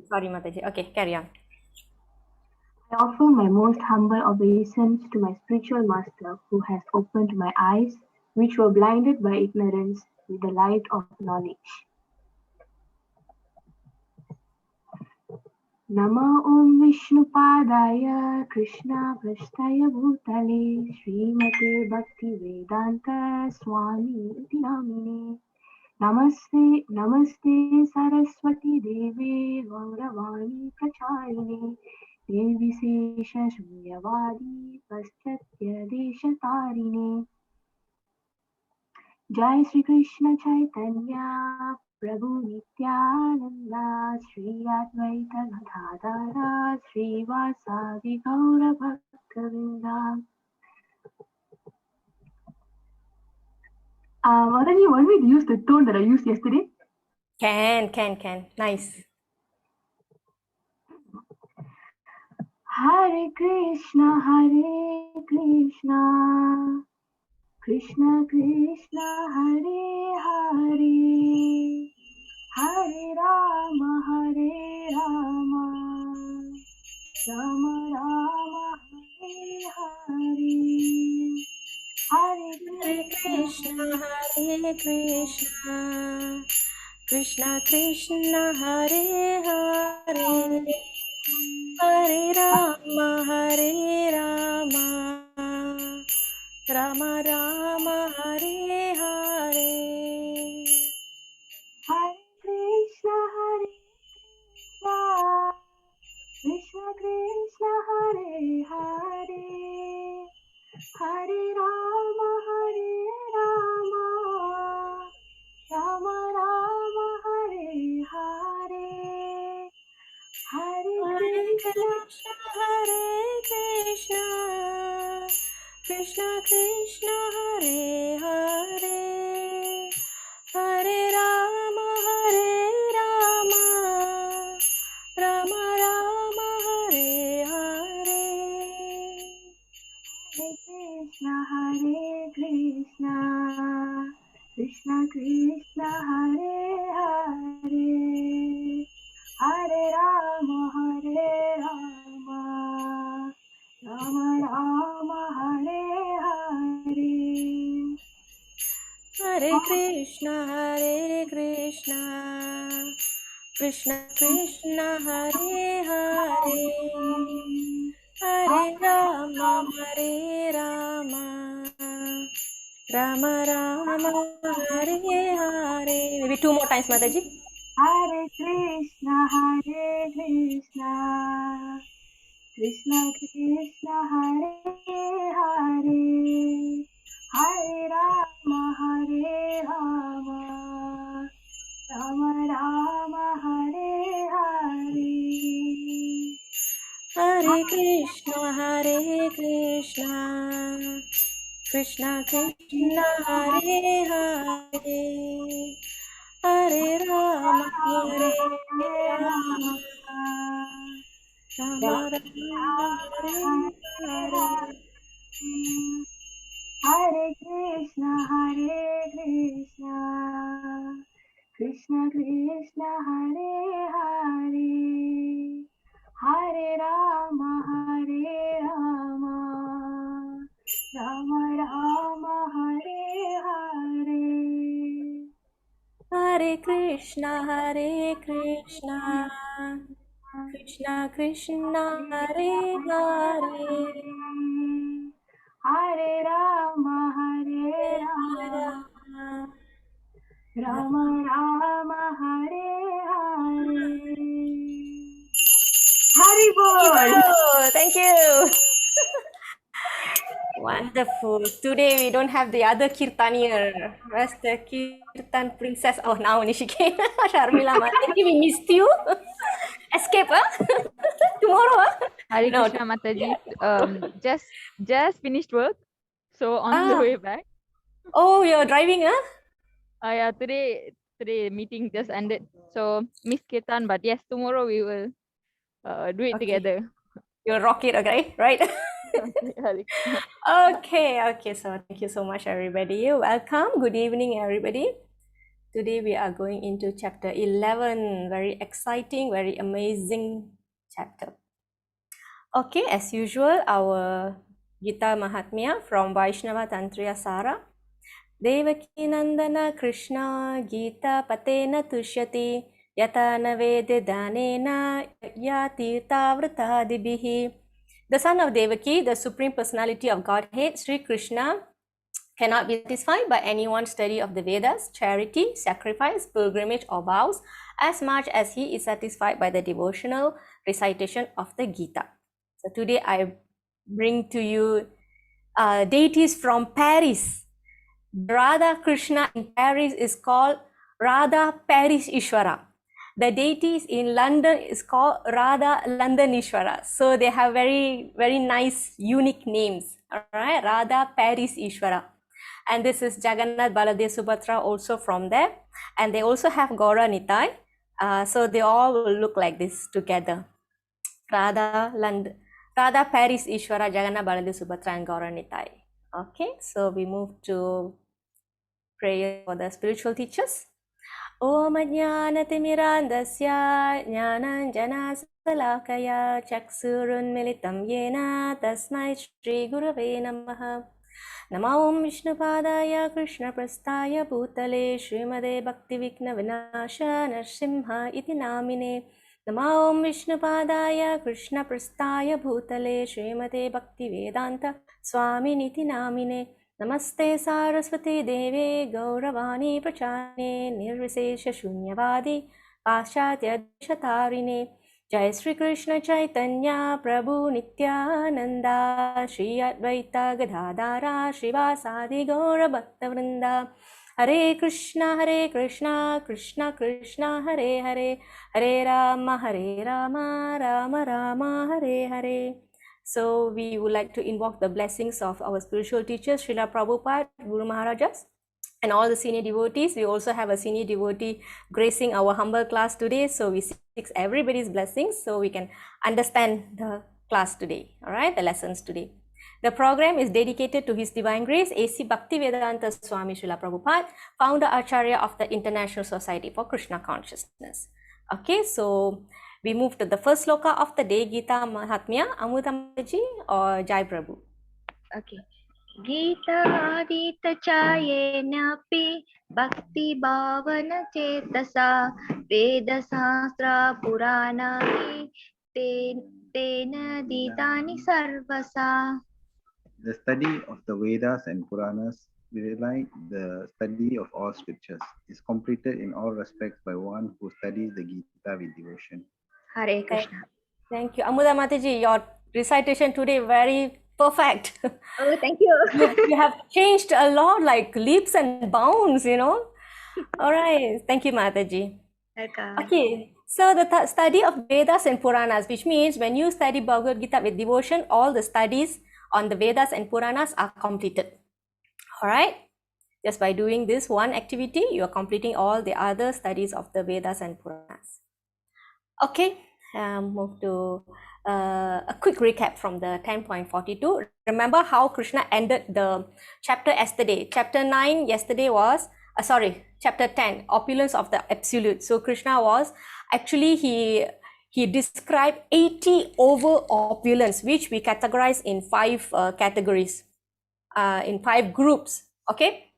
Sorry, Mataji. Okay, carry on. I offer my most humble obeisance to my spiritual master who has opened my eyes, which were blinded by ignorance, with the light of knowledge. Nama Om Vishnupadaya Krishna Prasthaya Bhutale Srimate Bhakti Vedanta Swami Iti Namine Namaste Namaste Saraswati Deve Gauravani Pracharine Nirvisesha Shunyavadi Paschatya Deshatarine Jai Shri Krishna Chaitanya Prabhu Nityananda Shri Advaita Gadadara Shri Vasadi Gaura Bhaktavinda. Mataji, want me to use the tone that I used yesterday? Can. Nice. Hare Krishna, Hare Krishna, Krishna Krishna, Hare Hare, Hare Rama, Hare Rama, Rama Rama, Hare Hare, Hare Hare Krishna, Krishna, Hare Krishna, Krishna Krishna, Hare Hare, Hare Rama, Hare Rama, Rama Rama, Hare Hare. Hare Krishna, Hare Krishna, Krishna Krishna, Hare Hare, Hare Rama, Hare Rama, Rama Rama, Hare Hare, Hare Hare Krishna, Krishna, Hare Krishna, Krishna Krishna, Hare Hare, Hare Rama, Hare Rama, Rama Rama, Hare Hare. Hare Krishna, Hare Krishna, Krishna Krishna, Hare Hare, Hare Rama, Hare Rama, Rama Rama, Hare Hare. Hare Krishna, Hare Krishna, Krishna Krishna, Hare Hare, Hare Rama, Hare Rama, Rama Rama, Hare Hare. Maybe two more times, Mataji. Hare Krishna, Hare Krishna, Krishna Krishna, Hare Hare, Hare Rama, Hare Rama, Rama Rama, Hare Hare. Hare Krishna, Hare Krishna, Krishna Krishna, Hare Hare, Hare Rama, Hare Rama, Rama Rama, Hare Hare. Hare Krishna, Hare Krishna, Krishna Krishna, Hare Hare, Hare Rama, Hare Rama, Rama Rama, Hare Hare. Hare Krishna, Hare Krishna, Krishna Krishna, Hare Hare, Hare Rama, Hare Hare Rama, Rama. Rama Rama, Hare Hare. Haribol! Thank you. Wonderful. Today we don't have the other Kirtanier. Where's the Kirtan princess? Oh, now only she came. Sharmila Mataji, we missed you. Escape, huh? Tomorrow, huh? Hare No. Krishna Mataji. Just finished work, so on the Ah, way back. oh, you're driving, huh? Yeah, today meeting just ended, so miss Kirtan, but yes, tomorrow we will do it Okay. together. You'll rock it, okay? Right? Okay, Hare Krishna. Okay. So thank you so much, everybody. Welcome. Good evening, everybody. Today we are going into chapter 11. Very exciting, very amazing chapter. Okay, as usual, our Gita Mahatmya from Vaishnava Tantriya Sara. Devaki Nandana Krishna Gita Patena Tushyati Yata Navede Danena Yatirtha Vritadibihi. The son of Devaki, the Supreme Personality of Godhead, Sri Krishna, cannot be satisfied by anyone's study of the Vedas, charity, sacrifice, pilgrimage, or vows, as much as he is satisfied by the devotional recitation of the Gita. So today I bring to you deities from Paris. Radha Krishna in Paris is called Radha Paris Ishwara. The deities in London is called Radha London Ishwara. So they have very, very nice, unique names. All right, Radha Paris Ishwara. And this is Jagannath, Baladev, Subhadra also from there. And they also have Gaura Nitai. So they all will look like this together. Radha Paris Ishwara, Jagannath, Baladev, Subhadra, and Gaura Nitai. Okay, so we move to prayer for the spiritual teachers. Om Ajnanatimirandasya Jnananjanasalakaya Chaksurunmilitam Yena Tasmai Shri Gurave Namaha. Namo Om Vishnupadaya Krishna Prastaya Bhutale Srimade Bhakti Vikna Vinasha Narsimha Iti Namine. Namo Om Vishnupadaya Krishna Prastaya Bhutale Srimade Bhakti Vedanta Swami Niti Namine. Namaste Saraswati Deve Gauravani Prachane Nirvisesha Shunyavadi Paschatya Deshatarine. Jai Sri Krishna Chaitanya Prabhu Nityananda Shri Advaita Gadadara Srivasadi Gaura Bhakta Vrinda. Hare Krishna Krishna Krishna Hare Hare Hare Rama Rama Rama Hare Hare. So we would like to invoke the blessings of our spiritual teachers, Srila Prabhupada, Guru Maharajas, and all the senior devotees. We also have a senior devotee gracing our humble class today. So we seek everybody's blessings so we can understand the class today, all right, the lessons today. The program is dedicated to His Divine Grace, A.C. Bhaktivedanta Swami Srila Prabhupada, founder Acharya of the International Society for Krishna Consciousness. Okay, so we move to the first sloka of the day, Gita Mahatmya, Amudamaji or Jai Prabhu. Okay. गीतादीतचायेनापि भक्तिभावनचेतसा वेदशास्त्रा पुराणानि तेन दीतानि सर्वसा. The study of the Vedas and Puranas, like the study of all scriptures, is completed in all respects by one who studies the Gita with devotion. Hare Krishna. Thank you. Amuda Mataji, your recitation today very perfect. Oh, thank you. You have changed a lot, like leaps and bounds, you know. All right. Thank you, Mataji. Okay. So the study of Vedas and Puranas, which means when you study Bhagavad Gita with devotion, all the studies on the Vedas and Puranas are completed. All right. Just by doing this one activity, you are completing all the other studies of the Vedas and Puranas. Okay. Move to a quick recap from the 10.42. Remember how Krishna ended the chapter yesterday. Chapter 9 yesterday was, chapter 10, opulence of the absolute. So Krishna was actually, he described 80 over opulence, which we categorize in 5 categories, in 5 groups. Okay.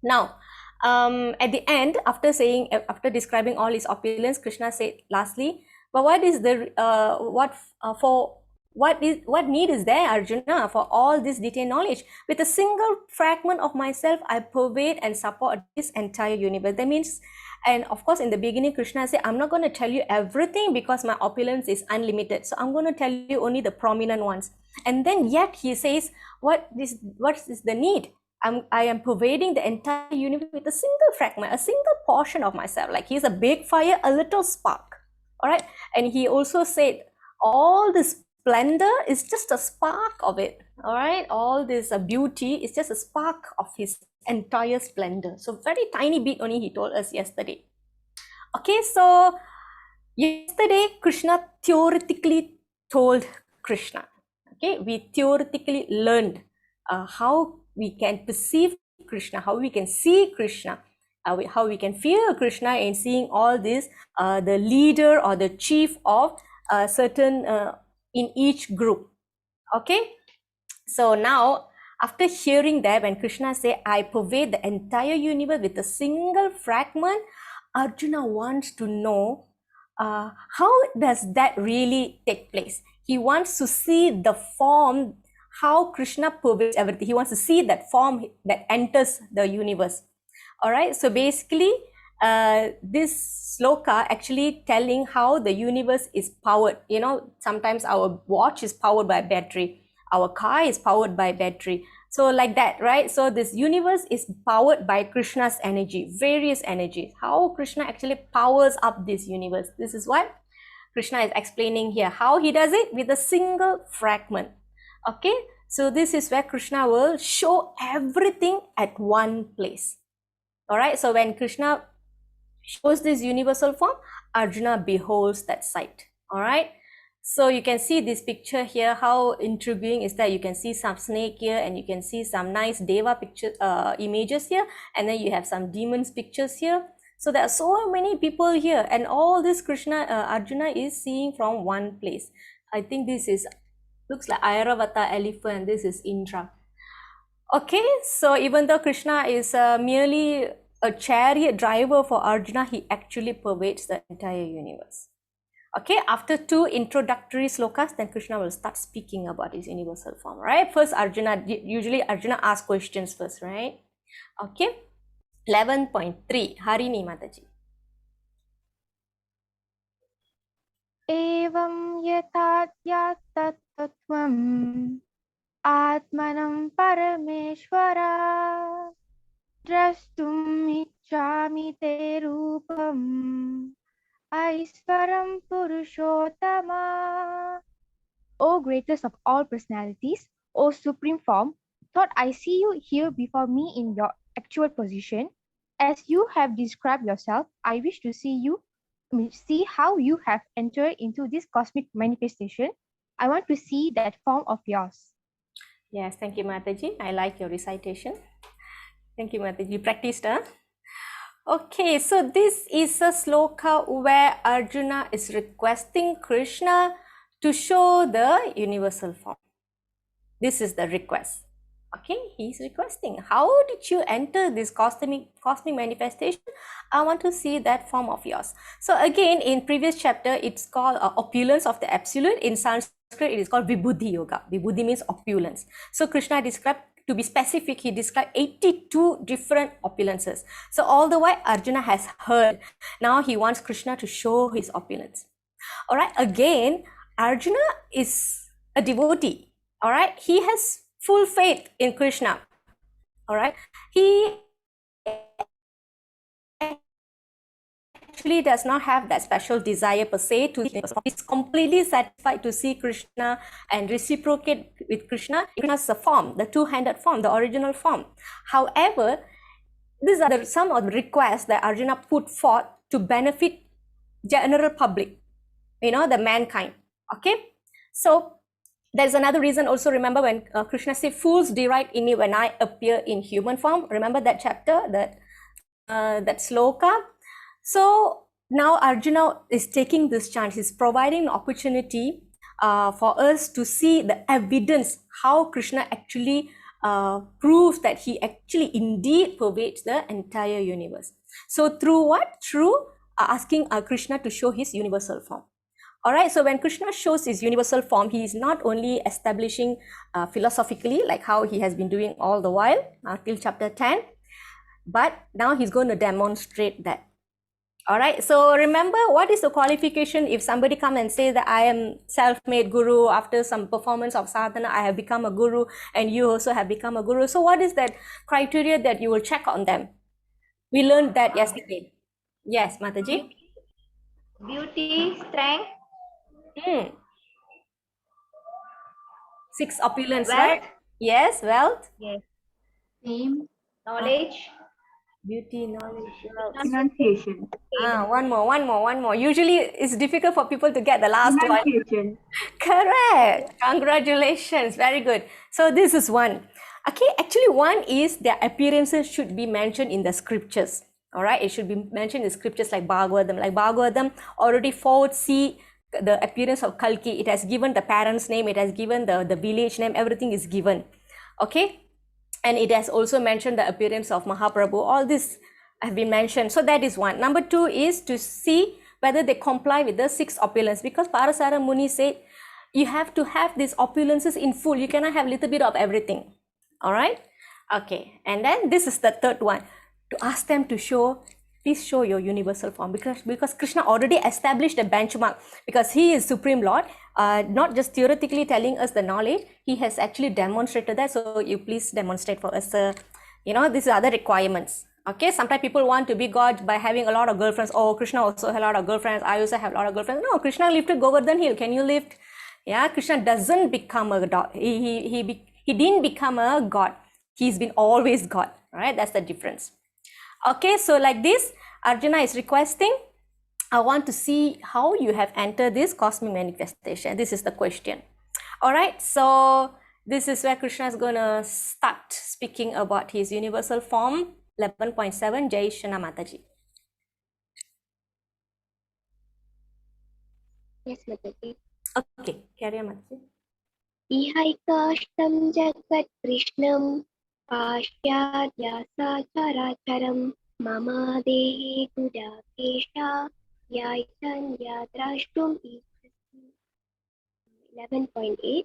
Now, at the end, after describing all his opulence, Krishna said lastly, but what is the what need is there, Arjuna, for all this detailed knowledge? With a single fragment of myself, I pervade and support this entire universe. That means, and of course, in the beginning, Krishna said, I'm not going to tell you everything because my opulence is unlimited. So I'm going to tell you only the prominent ones. And then yet he says, what is the need? I am pervading the entire universe with a single fragment, a single portion of myself. Like he's a big fire, a little spark. All right. And he also said, all this splendor is just a spark of it. All right. All this beauty is just a spark of his entire splendor. So very tiny bit only he told us yesterday. Okay. So yesterday, Krishna theoretically told Krishna. Okay. We theoretically learned how we can perceive Krishna, how we can see Krishna how we can fear Krishna in seeing all this, the leader or the chief of certain in each group. Okay, so now after hearing that, when Krishna say, I pervade the entire universe with a single fragment, Arjuna wants to know how does that really take place. He wants to see the form, how Krishna pervades everything. He wants to see that form that enters the universe. All right, so basically this sloka actually telling how the universe is powered. You know, sometimes our watch is powered by battery, our car is powered by battery, so like that, right? So this universe is powered by Krishna's energy, various energies, how Krishna actually powers up this universe. This is what Krishna is explaining here, how he does it with a single fragment. Okay, so this is where Krishna will show everything at one place. All right, so when Krishna shows this universal form, Arjuna beholds that sight. All right, so you can see this picture here. How intriguing is that? You can see some snake here, and you can see some nice deva picture images here, and then you have some demons pictures here. So there are so many people here, and all this Arjuna is seeing from one place. I think this is looks like Airavata elephant. This is Indra. Okay, so even though Krishna is merely a chariot driver for Arjuna, he actually pervades the entire universe. Okay, after 2 introductory slokas, then Krishna will start speaking about his universal form, right? First, usually Arjuna asks questions first, right? Okay, 11.3, Harini Mataji. Evam yathadhyat tattvam atmanam parameshwara drastum ichchami te rupam aisvaram purushottama. O greatest of all personalities, O supreme form, thought I see you here before me in your actual position. As you have described yourself, I wish to see how you have entered into this cosmic manifestation. I want to see that form of yours. Yes, thank you, Mataji. I like your recitation. Thank you, Mataji. You practiced, huh? Okay, so this is a sloka where Arjuna is requesting Krishna to show the universal form. This is the request. Okay, he's requesting, how did you enter this cosmic manifestation? I want to see that form of yours. So again, in previous chapter, it's called opulence of the absolute. In Sanskrit, it is called Vibhuddhi Yoga. Vibhuddhi means opulence. So Krishna described, to be specific, he described 82 different opulences. So all the while Arjuna has heard. Now he wants Krishna to show his opulence. All right, again, Arjuna is a devotee. All right, he has full faith in Krishna. All right, he actually does not have that special desire per se to see. He's completely satisfied to see Krishna and reciprocate with Krishna in the form, the two-handed form, the original form. However, these are some of the requests that Arjuna put forth to benefit general public, you know, the mankind. Okay, so there's another reason also. Remember when Krishna said, fools deride in me when I appear in human form. Remember that chapter, that sloka. So now Arjuna is taking this chance. He's providing an opportunity for us to see the evidence how Krishna actually proves that he actually indeed pervades the entire universe. So through what? Through asking Krishna to show his universal form. All right, so when Krishna shows his universal form, he is not only establishing philosophically, like how he has been doing all the while till chapter 10, but now he's going to demonstrate that. All right, so remember, what is the qualification if somebody come and say that I am self-made guru, after some performance of sadhana, I have become a guru, and you also have become a guru. So what is that criteria that you will check on them? We learned that yesterday. Yes, Mataji? Beauty, strength, 6 opulence, wealth. right? Yes, wealth, Yes. Fame, Knowledge. beauty, knowledge, wealth. pronunciation, One more. Usually it's difficult for people to get the last one. pronunciation, Correct. Congratulations. Very good. So this is one. Okay, actually one is their appearances should be mentioned in the scriptures. All right, it should be mentioned in scriptures like Bhagavatam. Like Bhagavatam already foresee the appearance of Kalki. It has given the parents' name, it has given the village name, everything is given. Okay, and it has also mentioned the appearance of Mahaprabhu. All this have been mentioned. So that is one. Number two is to see whether they comply with the six opulence, because Parasara Muni said you have to have these opulences in full. You cannot have little bit of everything. All right. Okay. And then this is the third one, to ask them to show, please show your universal form, because Krishna already established a benchmark, because he is Supreme Lord, not just theoretically telling us the knowledge, he has actually demonstrated that. So you please demonstrate for us, these are other requirements. Okay, sometimes people want to be God by having a lot of girlfriends. Oh, Krishna also had a lot of girlfriends, I also have a lot of girlfriends. No, Krishna lifted Govardhan Hill. Can you lift? Yeah, Krishna doesn't become a god. He didn't become a god. He's been always God. All right, that's the difference. Okay, so like this, Arjuna is requesting, I want to see how you have entered this cosmic manifestation. This is the question. All right, so this is where Krishna is going to start speaking about his universal form. 11.7, Jai Shana Mataji. Yes, Mataji. Okay, carry on, Mataji. इहैकाष्टं जगत् कृष्णं पाश्चाद्यासाचराचरं मम देहे गुडाकेशा यायचन्द्या द्रष्टुम् इच्छसि 11.8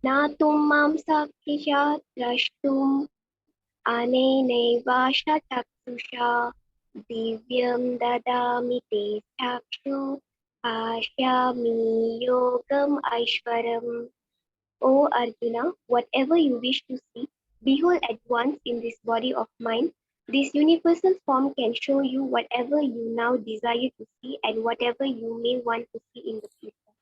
ज्ञातुं मां साक्षिषात् द्रष्टुम् अनेनैवाशचक्षुषा दिव्यं ददामि ते चक्षु आश्यामि योगम् ऐश्वरम्. O Arjuna, whatever you wish to see, behold at once in this body of mine. This universal form can show you whatever you now desire to see and whatever you may want to see in the future.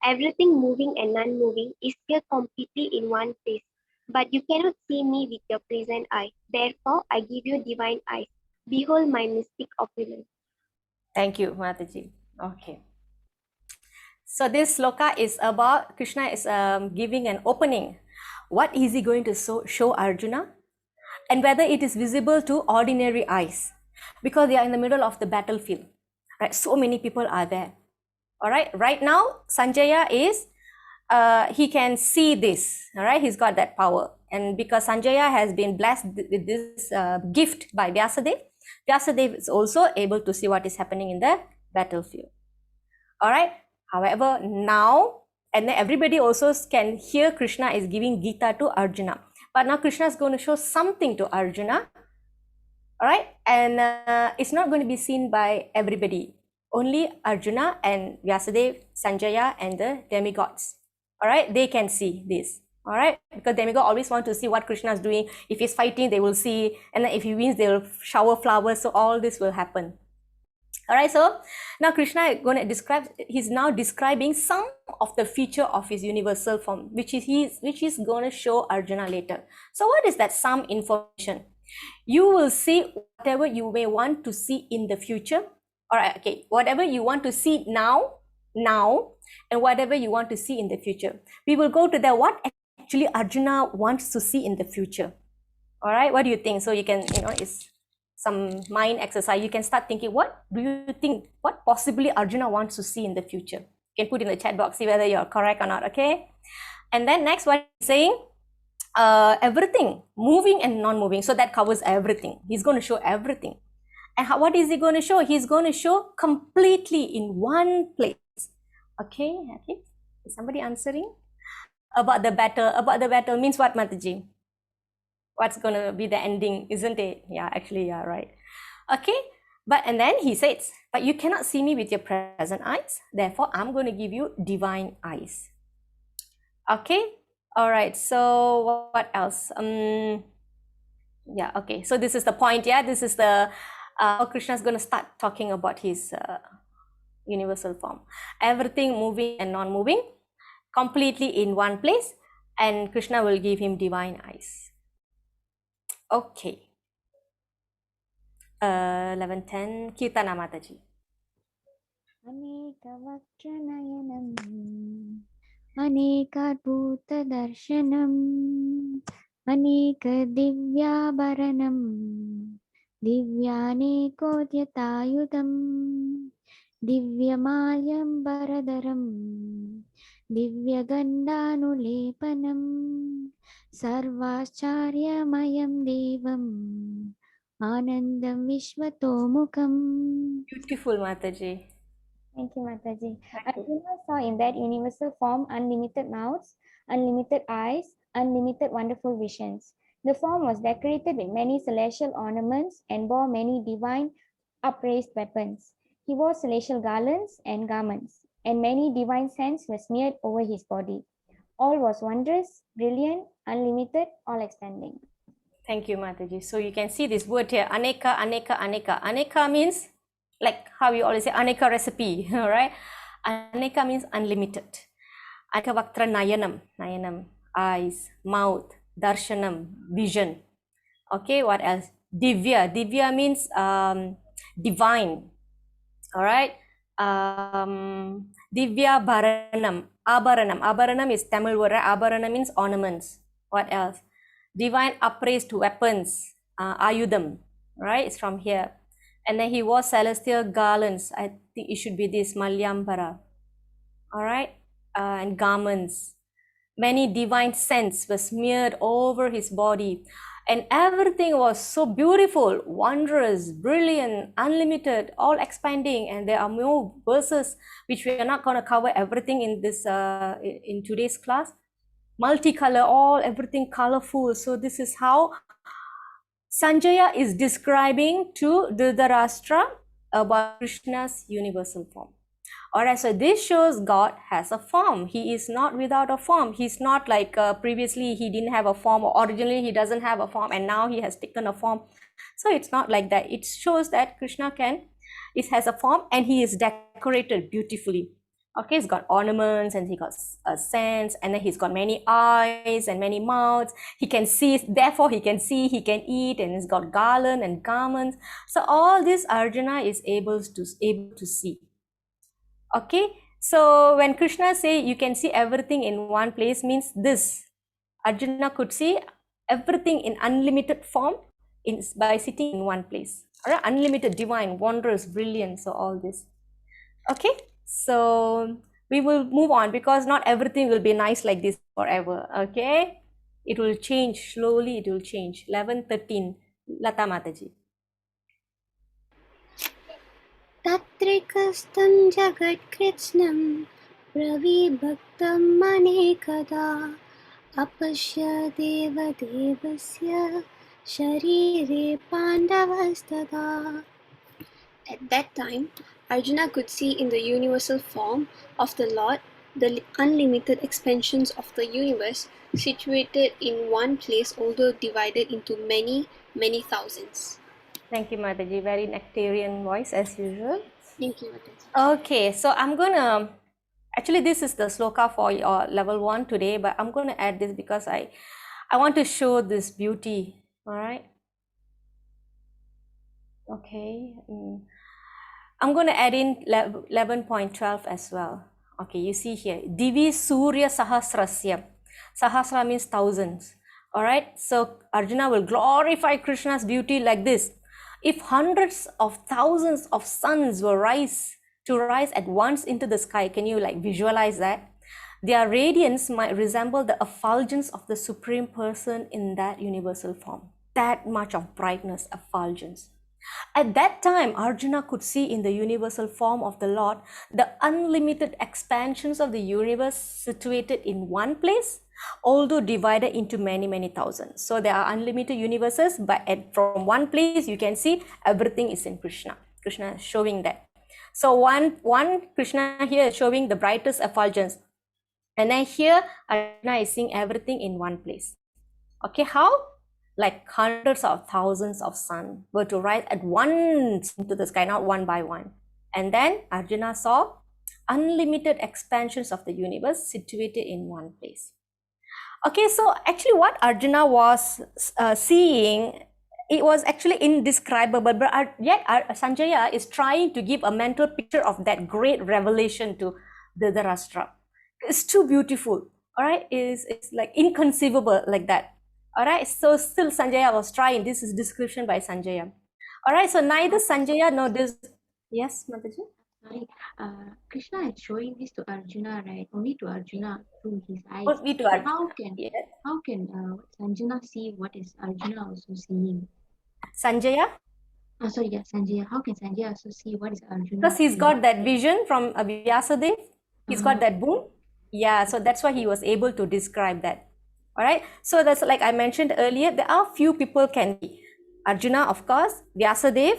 Everything moving and non-moving is here completely in one place, but you cannot see me with your present eye. Therefore, I give you divine eyes. Behold my mystic opulence. Thank you, Mataji. Okay. So this sloka is about Krishna is giving an opening. What is he going to show Arjuna? And whether it is visible to ordinary eyes, because they are in the middle of the battlefield. Right? So many people are there. All right. Right now, Sanjaya is, he can see this. All right. He's got that power. And because Sanjaya has been blessed with this gift by Vyasadeva, Vyasadeva is also able to see what is happening in the battlefield. All right. However, now, and then everybody also can hear Krishna is giving Gita to Arjuna. But now Krishna is going to show something to Arjuna. All right. And it's not going to be seen by everybody. Only Arjuna and Vyasadeva, Sanjaya, and the demigods. All right. They can see this. All right. Because demigod always want to see what Krishna is doing. If he's fighting, they will see. And then if he wins, they will shower flowers. So all this will happen. All right, so now Krishna is going to describe, he's now describing some of the feature of his universal form, which is going to show Arjuna later. So what is that some information? You will see whatever you may want to see in the future. All right, okay, whatever you want to see now, and whatever you want to see in the future. We will go to the what actually Arjuna wants to see in the future. All right, what do you think? So you can, it's some mind exercise. You can start thinking, what do you think, what possibly Arjuna wants to see in the future? You can put in the chat box, see whether you're correct or not, okay? And then next, what he's saying, everything, moving and non-moving. So that covers everything. He's going to show everything. And what is he going to show? He's going to show completely in one place. Okay, is somebody answering? About the battle means what, Mataji? What's going to be the ending, isn't it? Yeah, actually, yeah, right. Okay, and then he says, but you cannot see me with your present eyes. Therefore, I'm going to give you divine eyes. Okay, all right. So what else? Yeah, okay. So this is the point. Yeah, this is the Krishna is going to start talking about his universal form. Everything moving and non-moving, completely in one place, and Krishna will give him divine eyes. Okay. 11:10 Kirtana Mataji. अनेकवक्त्रनयनम् अनेकाद्भुतदर्शनम् अनेकदिव्याभरणम् दिव्यानेकोद्यतायुधम् दिव्यमाल्यम्बरधरम् दिव्यगन्धानुलेपनम् सर्वाश्चर्यमयं देवम् आनन्दं विश्वतोमुखम्. Beautiful, Mataji. Thank you, Mataji. Arjuna saw in that universal form unlimited mouths, unlimited eyes, unlimited wonderful visions. The form was decorated with many celestial ornaments and bore many divine upraised weapons. He wore celestial garlands and garments, and many divine scents were smeared over his body. All was wondrous, brilliant, unlimited, all expanding. Thank you, Mataji. So you can see this word here, aneka, aneka, aneka. Aneka means like how you always say aneka recipe, right? Aneka means unlimited. Aneka vaktra nayanam, nayanam, eyes, mouth, darshanam, vision. Okay, what else? Divya, divya means divine. All right. Divya Bharanam, Abharanam. Abharanam is Tamil word, right? Abharana means ornaments. What else? Divine upraised weapons, Ayudham, right? It's from here. And then he wore celestial garlands. I think it should be this, Malyambara. All right. And garments. Many divine scents were smeared over his body. And everything was so beautiful, wondrous, brilliant, unlimited, all expanding. And there are more verses which we are not going to cover everything in this in today's class. Multicolor, all everything colorful. So this is how Sanjaya is describing to Dhritarashtra about Krishna's universal form. Alright, so this shows God has a form. He is not without a form. He's not like previously he didn't have a form, or originally he doesn't have a form and now he has taken a form. So it's not like that. It shows that Krishna has a form and he is decorated beautifully. Okay, he's got ornaments and he got scents, and then he's got many eyes and many mouths. He can see, therefore he can see, he can eat, and he's got garland and garments. So all this Arjuna is able to see. Okay, so when Krishna say you can see everything in one place, means this Arjuna could see everything in unlimited form by sitting in one place. All right, unlimited, divine, wondrous, brilliant. So all this. Okay, so we will move on because not everything will be nice like this forever. Okay, it will change slowly. It will change. 11:13. Lata Mataji. तत्रिकस्तं जगत्कृत्स्नं प्रविभक्तं अनेकदा अपश्य देवदेवस्य शरीरे पाण्डवस्तदा. At that time, Arjuna could see in the universal form of the Lord the unlimited expansions of the universe situated in one place, although divided into many, many thousands. Thank you, Mataji. Very nectarian voice as usual. Thank you, Mataji. Okay, so I'm gonna actually this is the sloka for your level 1 today, but I'm gonna add this because I want to show this beauty. All right. Okay. I'm gonna add in 11.12 as well. Okay, you see here, Divi Surya Sahasrasya. Sahasra means thousands. All right. So Arjuna will glorify Krishna's beauty like this. If hundreds of thousands of suns were rise at once into the sky, can you like visualize that? Their radiance might resemble the effulgence of the Supreme Person in that universal form. That much of brightness, effulgence. At that time, Arjuna could see in the universal form of the Lord the unlimited expansions of the universe situated in one place, although divided into many, many thousands. So there are unlimited universes, but from one place you can see everything is in Krishna. Krishna is showing that. So one Krishna here is showing the brightest effulgence. And then here Arjuna is seeing everything in one place. Okay, how? Like hundreds of thousands of sun were to rise at once into the sky, not one by one. And then Arjuna saw unlimited expansions of the universe situated in one place. Okay, so actually what Arjuna was seeing, it was actually indescribable, but yet Sanjaya is trying to give a mental picture of that great revelation to Dhritarashtra. It's too beautiful, all right? It's like inconceivable like that. All right, so still Sanjaya was trying. This is description by Sanjaya. All right, so neither Sanjaya nor this. Yes, Mataji? Sorry, Krishna is showing this to Arjuna, right? Only to Arjuna through his eyes. Only to So Arjuna. Yes. how can Sanjana see what is Arjuna also seeing? Sanjaya? Oh, sorry, yeah, Sanjaya. How can Sanjaya also see what is Arjuna Because he's seeing? got that vision from Vyasadev. He's got that boon. Yeah, so that's why he was able to describe that. All right. So that's like I mentioned earlier, there are few people can be. Arjuna, of course, Vyasadev,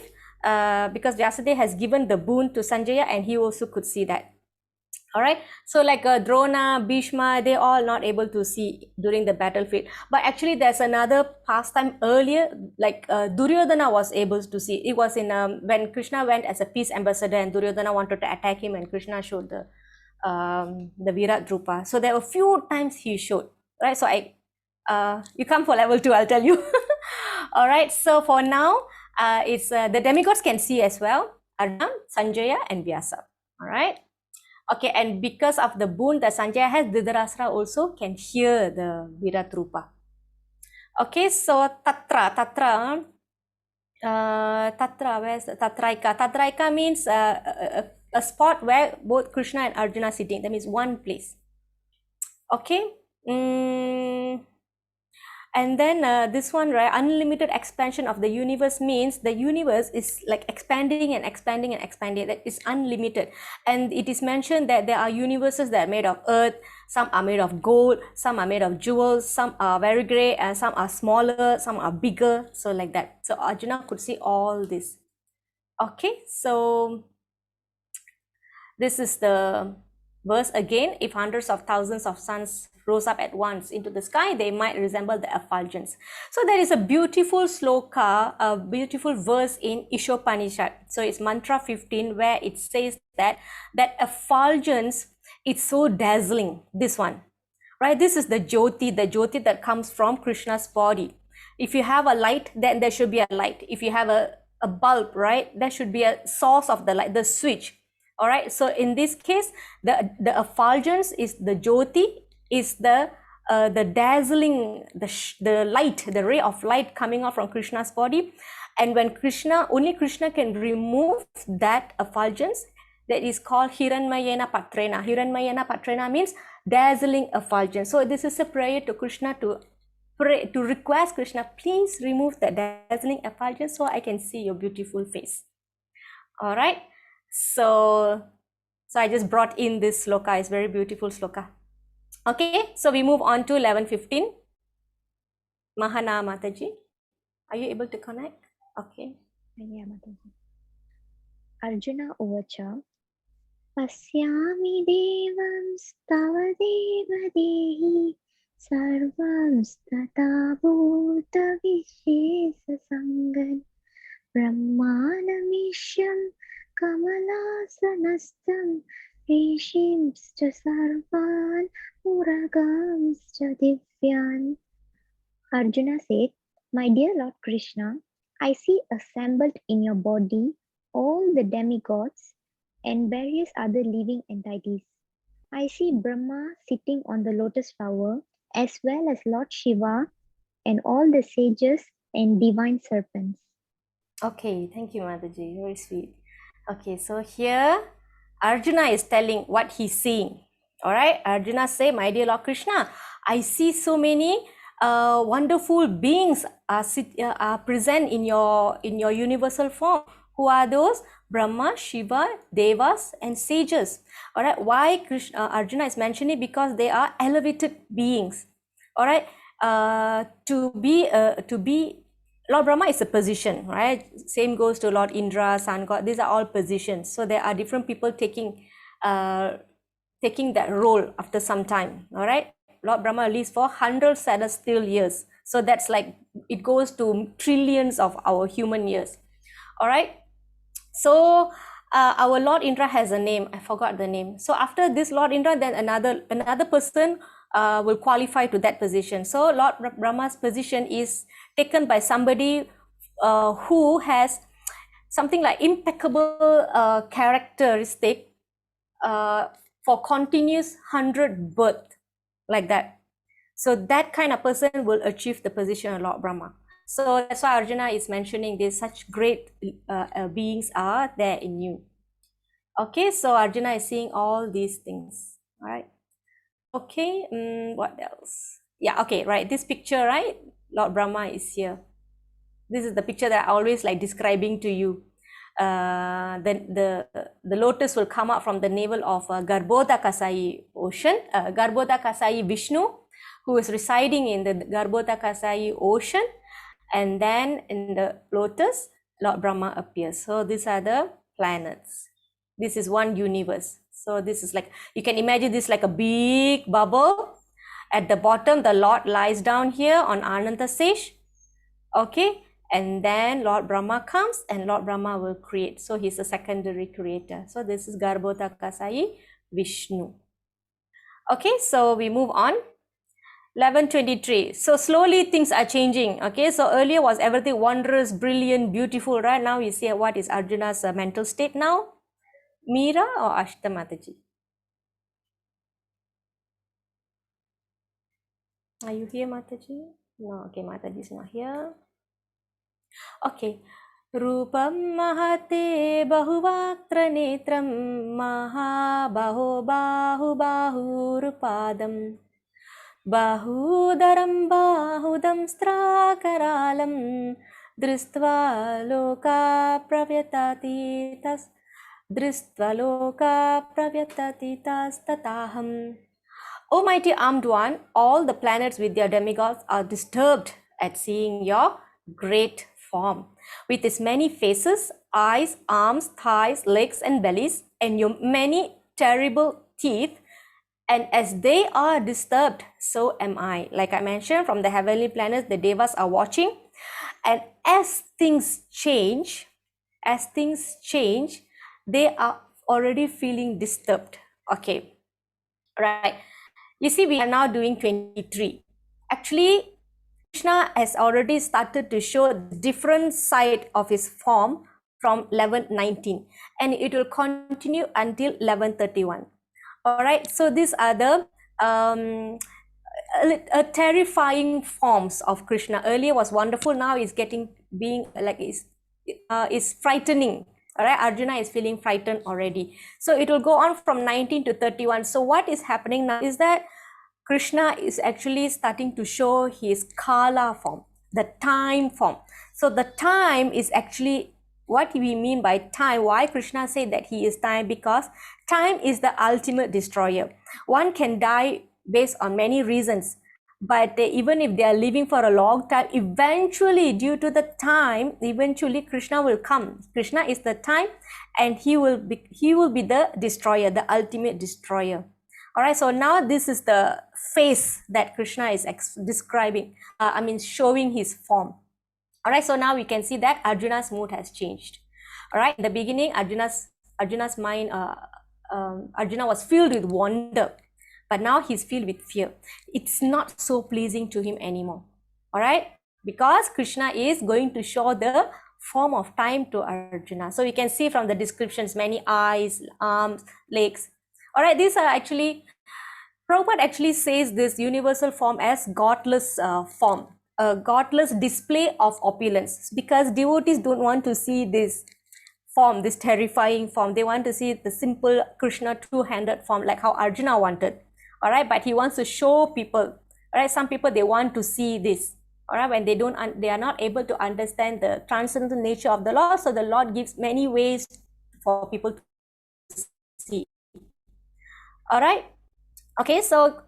because Vyasadev has given the boon to Sanjaya and he also could see that. All right, so like Drona, Bhishma, they all not able to see during the battlefield. But actually, there's another pastime earlier, like Duryodhana was able to see. It was in when Krishna went as a peace ambassador, and Duryodhana wanted to attack him, and Krishna showed the Virat Drupa. So there were few times he showed. Right, so you come for level 2, I'll tell you. All right, so for now, it's the demigods can see as well. Arjuna, Sanjaya, and Vyasa. All right. Okay, and because of the boon that Sanjaya has, Dhritarashtra also can hear the Viratrupa. Okay, so Tatra, where's the Tatraika? Tatraika means a spot where both Krishna and Arjuna are sitting. That means one place. Okay. And then this one, right, unlimited expansion of the universe means the universe is like expanding and expanding and expanding. That is unlimited. And it is mentioned that there are universes that are made of earth, some are made of gold, some are made of jewels, some are very great, and some are smaller, some are bigger. So like that. So Arjuna could see all this. Okay, so this is the verse again. If hundreds of thousands of suns rose up at once into the sky, they might resemble the effulgence. So there is a beautiful sloka, a beautiful verse in Ishopanishad. So it's mantra 15 where it says that effulgence is so dazzling. This one, right? This is the jyoti that comes from Krishna's body. If you have a light, then there should be a light. If you have a bulb, right, there should be a source of the light, the switch. All right, so in this case, the effulgence is the jyoti, is the dazzling, the light, the ray of light coming out from Krishna's body. And when only Krishna can remove that effulgence, that is called Hiranmayena Patrena. Hiranmayena Patrena means dazzling effulgence. So this is a prayer to Krishna to request Krishna, please remove the dazzling effulgence so I can see your beautiful face. All right. So I just brought in this sloka. It's very beautiful sloka. Okay, so we move on to 11:15. Mahana Mataji, are you able to connect? Okay. Yeah, Mataji. Arjuna Uvacha Pasyami devam stava deva dehi sarvam stata bhuta vishesa sangan brahmanamisham kamalasanastam rishimscha sarvan uragamscha divyan. Arjuna said, My dear Lord Krishna, I see assembled in your body all the demigods and various other living entities. I see Brahma sitting on the lotus flower, as well as Lord Shiva and all the sages and divine serpents. Okay, thank you, Mataji. Very sweet. Okay, so here Arjuna is telling what he's seeing. All right, Arjuna say, My dear Lord Krishna, I see so many wonderful beings are present in your universal form. Who are those? Brahma, Shiva, Devas, and sages. All right, why Arjuna is mentioning? Because they are elevated beings. All right, to be Lord Brahma is a position, right? Same goes to Lord Indra, Sun God. These are all positions. So there are different people taking that role after some time. All right. Lord Brahma lives for hundreds celestial years. So that's like, it goes to trillions of our human years. All right. So our Lord Indra has a name. I forgot the name. So after this Lord Indra, then another person will qualify to that position. So Lord Brahma's position is taken by somebody who has something like impeccable characteristic for continuous 100 birth, like that. So that kind of person will achieve the position of Lord Brahma. So that's why Arjuna is mentioning this, such great beings are there in you. Okay, so Arjuna is seeing all these things. All right. Okay, what else? Yeah, okay, right. This picture, right? Lord Brahma is here. This is the picture that I always like describing to you. The lotus will come out from the navel of Garbhodakasai ocean, Garbhodakasai Vishnu, who is residing in the Garbhodakasai ocean, and then in the lotus, Lord Brahma appears. So these are the planets. This is one universe. So this is like, you can imagine this like a big bubble. At the bottom, the Lord lies down here on Ananta Sage. Okay, and then Lord Brahma comes and Lord Brahma will create. So he's a secondary creator. So this is Garbhodakasai Vishnu. Okay, so we move on. 11:23. So slowly things are changing. Okay, so earlier was everything wondrous, brilliant, beautiful, right? Now you see what is Arjuna's mental state now. Meera or Ashta Mataji? Are you here, Mataji? No, okay, Mataji is not here. Okay. Rupam mahate bahuvaktra netram mahabaho bahurupadam bahudaram bahudam strakaralam dristva loka pravyatatitas tataham. O mighty armed one, all the planets with their demigods are disturbed at seeing your great form. With its many faces, eyes, arms, thighs, legs, and bellies, and your many terrible teeth, and as they are disturbed, so am I. Like I mentioned, from the heavenly planets, the devas are watching. And as things change, they are already feeling disturbed. Okay, right. You see, we are now doing 23. Actually, Krishna has already started to show a different side of his form from 11:19, and it will continue until 11:31. All right, so these are the terrifying forms of Krishna. Earlier was wonderful, now is being like is frightening. All right, Arjuna is feeling frightened already. So it will go on from 19 to 31. So what is happening now is that Krishna is actually starting to show his Kala form, the time form. So the time is actually what we mean by time. Why Krishna said that he is time? Because time is the ultimate destroyer. One can die based on many reasons, but even if they are living for a long time, eventually due to the time, eventually Krishna will come. Krishna is the time, and he will be the destroyer, the ultimate destroyer. All right, so now this is the face that Krishna is describing, showing his form. All right, so now we can see that Arjuna's mood has changed. All right, in the beginning, Arjuna's mind, Arjuna was filled with wonder, but now he's filled with fear. It's not so pleasing to him anymore. All right, because Krishna is going to show the form of time to Arjuna. So you can see from the descriptions, many eyes, arms, legs. All right, these are actually, Prabhupada actually says this universal form as godless form, a godless display of opulence, because devotees don't want to see this form, this terrifying form. They want to see the simple Krishna two-handed form, like how Arjuna wanted. All right, but he wants to show people. All right, some people, they want to see this. All right, when they are not able to understand the transcendental nature of the Lord, so the Lord gives many ways for people to see. All right. Okay, so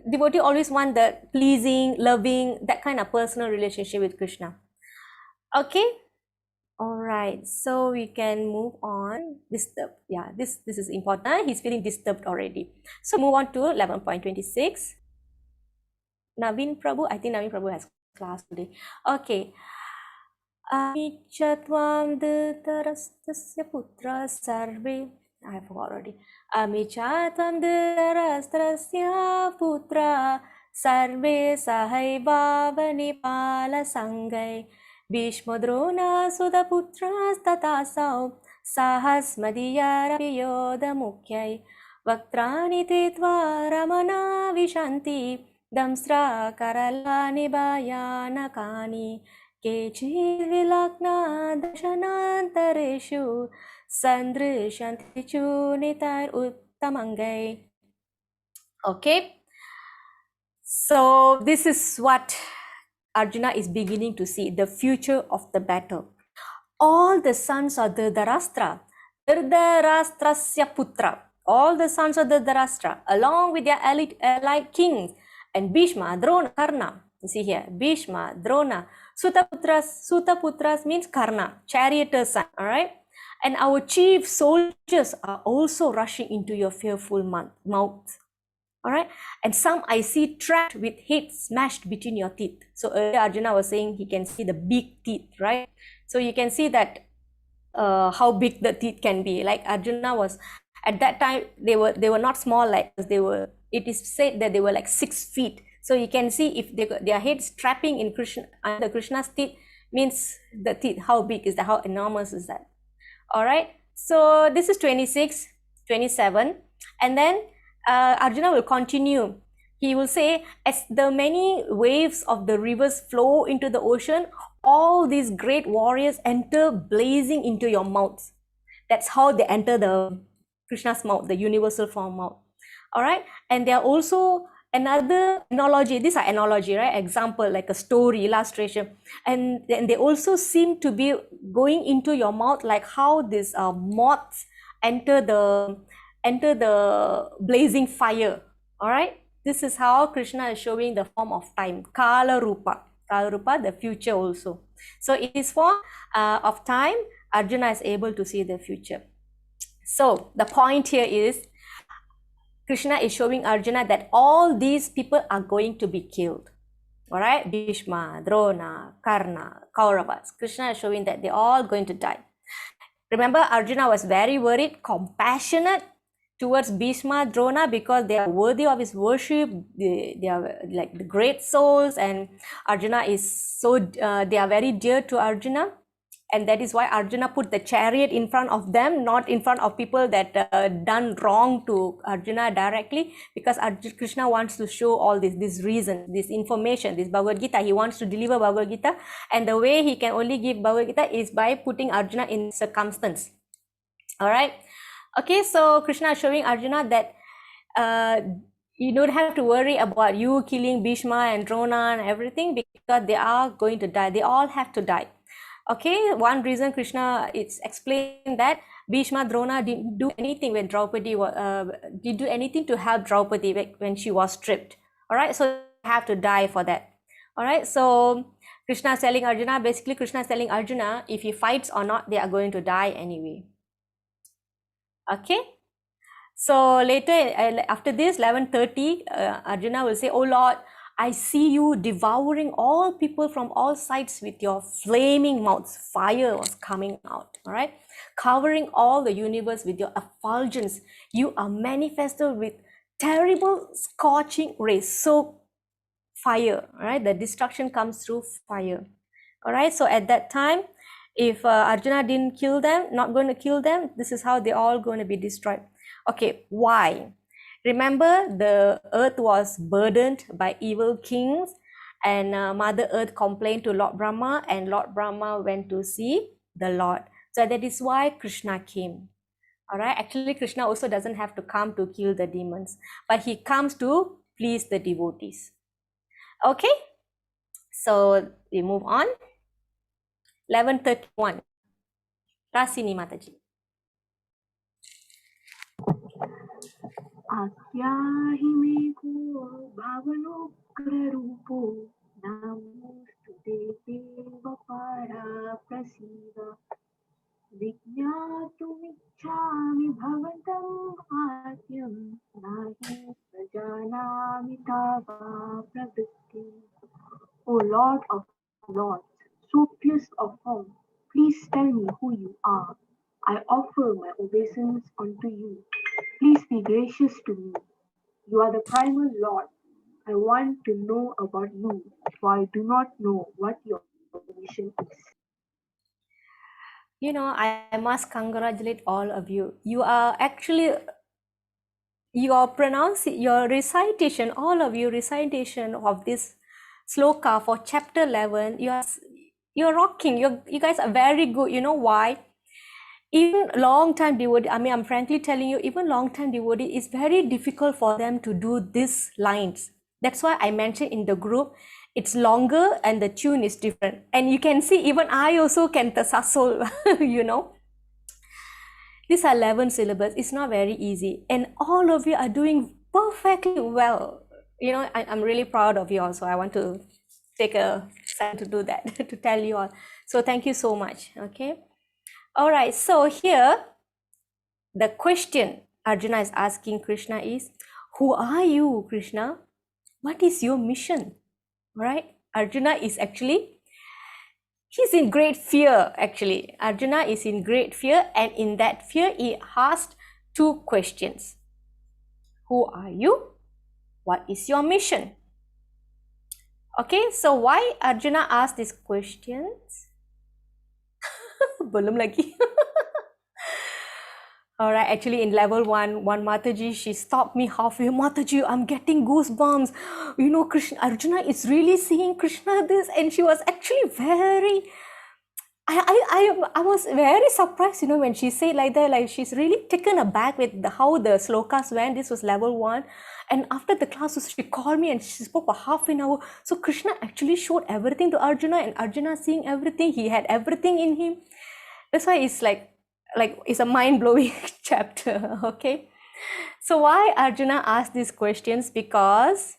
devotee always want the pleasing, loving, that kind of personal relationship with Krishna. Okay. All right, so we can move on. Disturbed. Yeah, this is important. He's feeling disturbed already. So move on to 11.26. Naveen Prabhu. I think Naveen Prabhu has class today. Okay. Amichatvam dhritarashtrasya putra sarve. I forgot already. Amichatvam dhritarashtrasya putra sarve sahaibhavani sangai. Bhishmadrona sudaputrastatasau sahasmadiyarapi yodamukyai vaktrani te tvaramana vishanti damsra karalani bayanakani केचिद्विलग्ना दशनान्तरेषु सन्दृशन्ति चूनितैरुत्तमङ्गैः. Okay, so this is what Arjuna is beginning to see, the future of the battle. All the sons of Dhritarashtra, Dhritarashtrasya putra, all the sons of Dhritarashtra, along with their allied kings, and Bhishma, Drona, Karna. You see here, Bhishma, Drona, Sutaputras means Karna, charioteer's son, all right? And our chief soldiers are also rushing into your fearful mouth. All right, and some I see trapped with heads smashed between your teeth. So earlier Arjuna was saying he can see the big teeth, right? So you can see that how big the teeth can be. Like Arjuna was at that time, they were not small, like they were. It is said that they were like 6 feet. So you can see if their heads trapping in under Krishna's teeth means the teeth. How big is that? How enormous is that? All right. So this is 26, 27, and then Arjuna will continue. He will say, as the many waves of the rivers flow into the ocean, all these great warriors enter blazing into your mouths. That's how they enter the Krishna's mouth, the universal form mouth. All right. And there are also another analogy. These are analogy, right? Example, like a story, illustration. And then they also seem to be going into your mouth, like how these moths enter the blazing fire. All right, this is how Krishna is showing the form of time, Kala Rupa, the future also. So in this form of time, Arjuna is able to see the future. So the point here is Krishna is showing Arjuna that all these people are going to be killed. All right, Bhishma, Drona, Karna, Kauravas. Krishna is showing that they're all going to die. Remember, Arjuna was very worried, compassionate towards Bhishma, Drona, because they are worthy of his worship. They are like the great souls, and Arjuna is so they are very dear to Arjuna, and that is why Arjuna put the chariot in front of them, not in front of people that done wrong to Arjuna directly, because Krishna wants to show all this reason, this information, this Bhagavad Gita. He wants to deliver Bhagavad Gita, and the way he can only give Bhagavad Gita is by putting Arjuna in circumstance. All right. Okay, so Krishna is showing Arjuna that you don't have to worry about you killing Bhishma and Drona and everything, because they are going to die. They all have to die. Okay, one reason Krishna is explained that Bhishma, Drona didn't do anything when Draupadi did do anything to help Draupadi when she was stripped. All right, so they have to die for that. All right, so Krishna is telling Arjuna, basically Krishna is telling Arjuna, if he fights or not, they are going to die anyway. Okay, so later after this 11:30, Arjuna will say, oh Lord, I see you devouring all people from all sides with your flaming mouths. Fire was coming out, all right, covering all the universe with your effulgence. You are manifested with terrible scorching rays. So fire, all right, the destruction comes through fire. All right, so at that time, if Arjuna didn't kill them, not going to kill them, this is how they're all going to be destroyed. Okay, why? Remember, the earth was burdened by evil kings, and Mother Earth complained to Lord Brahma, and Lord Brahma went to see the Lord. So that is why Krishna came. All right, actually Krishna also doesn't have to come to kill the demons, but he comes to please the devotees. Okay, so we move on. 11:31. Rasini Mataji. आख्याहि मे को भावनोग्ररूपो नमोऽस्तु ते देवपारा प्रसीद विज्ञातुमिच्छामि भवन्तम् आद्यं नाहि प्रजानामि तावा प्रवृत्तिम्. O Lord of Lords, so fierce of form, please tell me who you are. I offer my obeisance unto you. Please be gracious to me. You are the primal Lord. I want to know about you, for I do not know what your mission is. You know, I must congratulate all of you. You are actually, your recitation, all of you recitation of this sloka for chapter 11, You're rocking. You guys are very good. You know why? Even long-time devotee, I mean, I'm frankly telling you, even long-time devotee, it's very difficult for them to do these lines. That's why I mentioned in the group, it's longer and the tune is different. And you can see, even I also can tasasol, you know. These are 11 syllables. It's not very easy. And all of you are doing perfectly well. You know, I'm really proud of you also. I want to take a second to do that, to tell you all. So thank you so much. Okay. All right. So here, the question Arjuna is asking Krishna is, who are you, Krishna? What is your mission? All right. Arjuna is actually, he's in great fear, actually. Arjuna is in great fear, and in that fear, he asked two questions. Who are you? What is your mission? Okay, so why Arjuna asked these questions? Belum lagi. All right, actually in level one Mataji, she stopped me halfway. Mataji, I'm getting goosebumps. You know, Krishna, Arjuna is really seeing Krishna this, and she was actually very, I was very surprised, you know, when she said like that, like she's really taken aback with how the slokas went. This was level 1. And after the class, she called me and she spoke for half an hour. So Krishna actually showed everything to Arjuna, and Arjuna seeing everything. He had everything in him. That's why it's like it's a mind-blowing chapter, okay? So why Arjuna asked these questions? Because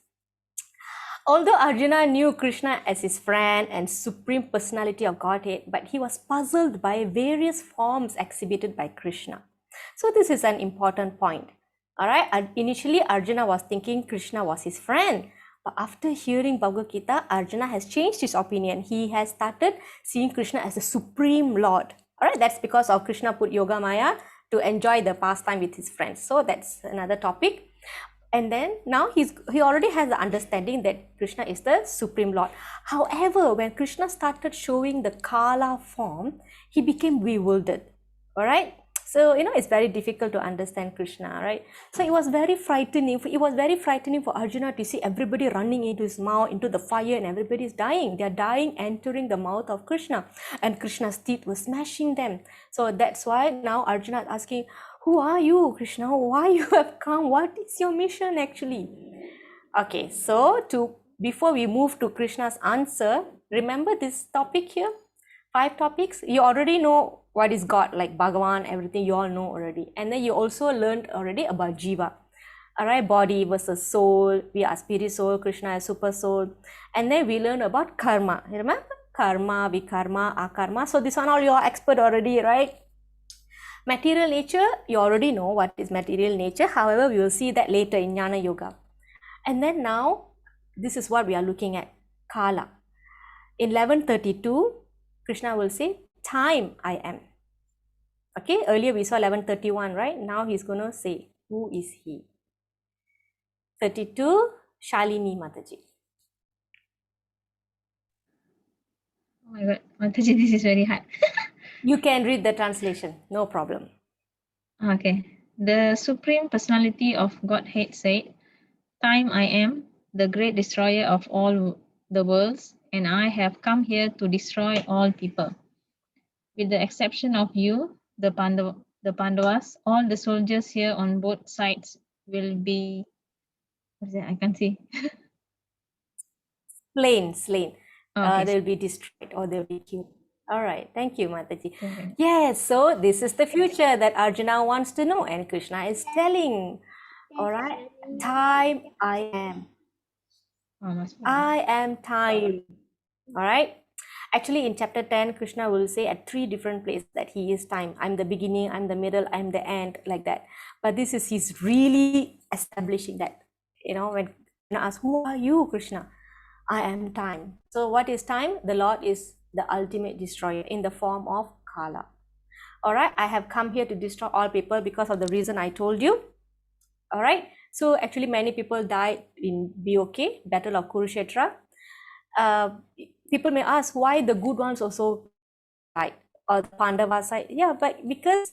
although Arjuna knew Krishna as his friend and supreme personality of Godhead, but he was puzzled by various forms exhibited by Krishna. So this is an important point. All right. Initially, Arjuna was thinking Krishna was his friend. But after hearing Bhagavad Gita, Arjuna has changed his opinion. He has started seeing Krishna as the supreme Lord. All right. That's because of Krishna put Yoga Maya to enjoy the pastime with his friends. So that's another topic. And then now he already has the understanding that Krishna is the Supreme Lord. However, when Krishna started showing the Kala form, he became bewildered. All right. So, you know, it's very difficult to understand Krishna, right? So it was very frightening. It was very frightening for Arjuna to see everybody running into his mouth, into the fire, and everybody is dying. They are dying, entering the mouth of Krishna. And Krishna's teeth were smashing them. So that's why now Arjuna is asking, who are you, Krishna? Why you have come? What is your mission actually? Okay, so before we move to Krishna's answer, remember this topic here? 5 topics. You already know what is God, like Bhagavan, everything you all know already. And then you also learned already about Jiva. All right, body versus soul. We are spirit soul, Krishna is super soul. And then we learn about karma. You remember? Karma, vikarma, akarma. So this one all you are expert already, right? Material nature, you already know what is material nature. However, we will see that later in Jnana Yoga. And then now, this is what we are looking at, Kala. In 1132, Krishna will say, time I am. Okay, earlier we saw 1131, right? Now he's going to say, who is he? 32, Shalini Mataji. Oh my God, Mataji, this is very hard. You can read the translation, no problem. Okay. The Supreme Personality of Godhead said, time I am, the great destroyer of all the worlds, and I have come here to destroy all people. With the exception of you, the Pandavas, all the soldiers here on both sides will be, what is it? I can't see. Slain. Okay. They'll be destroyed or they'll be killed. All right, thank you, Mataji. Okay. Yes, so this is the future that Arjuna wants to know, and Krishna is telling. All right, time I am. I am time. All right. Actually, in chapter 10, Krishna will say at 3 different places that he is time. I'm the beginning, I'm the middle, I'm the end, like that. But this is, he's really establishing that. You know, when Krishna asks, who are you, Krishna? I am time. So what is time? The Lord is the ultimate destroyer in the form of Kala. All right, I have come here to destroy all people because of the reason I told you. All right, so actually many people died in BOK, Battle of Kurukshetra. People may ask why the good ones also died, or the Pandava side. Yeah, but because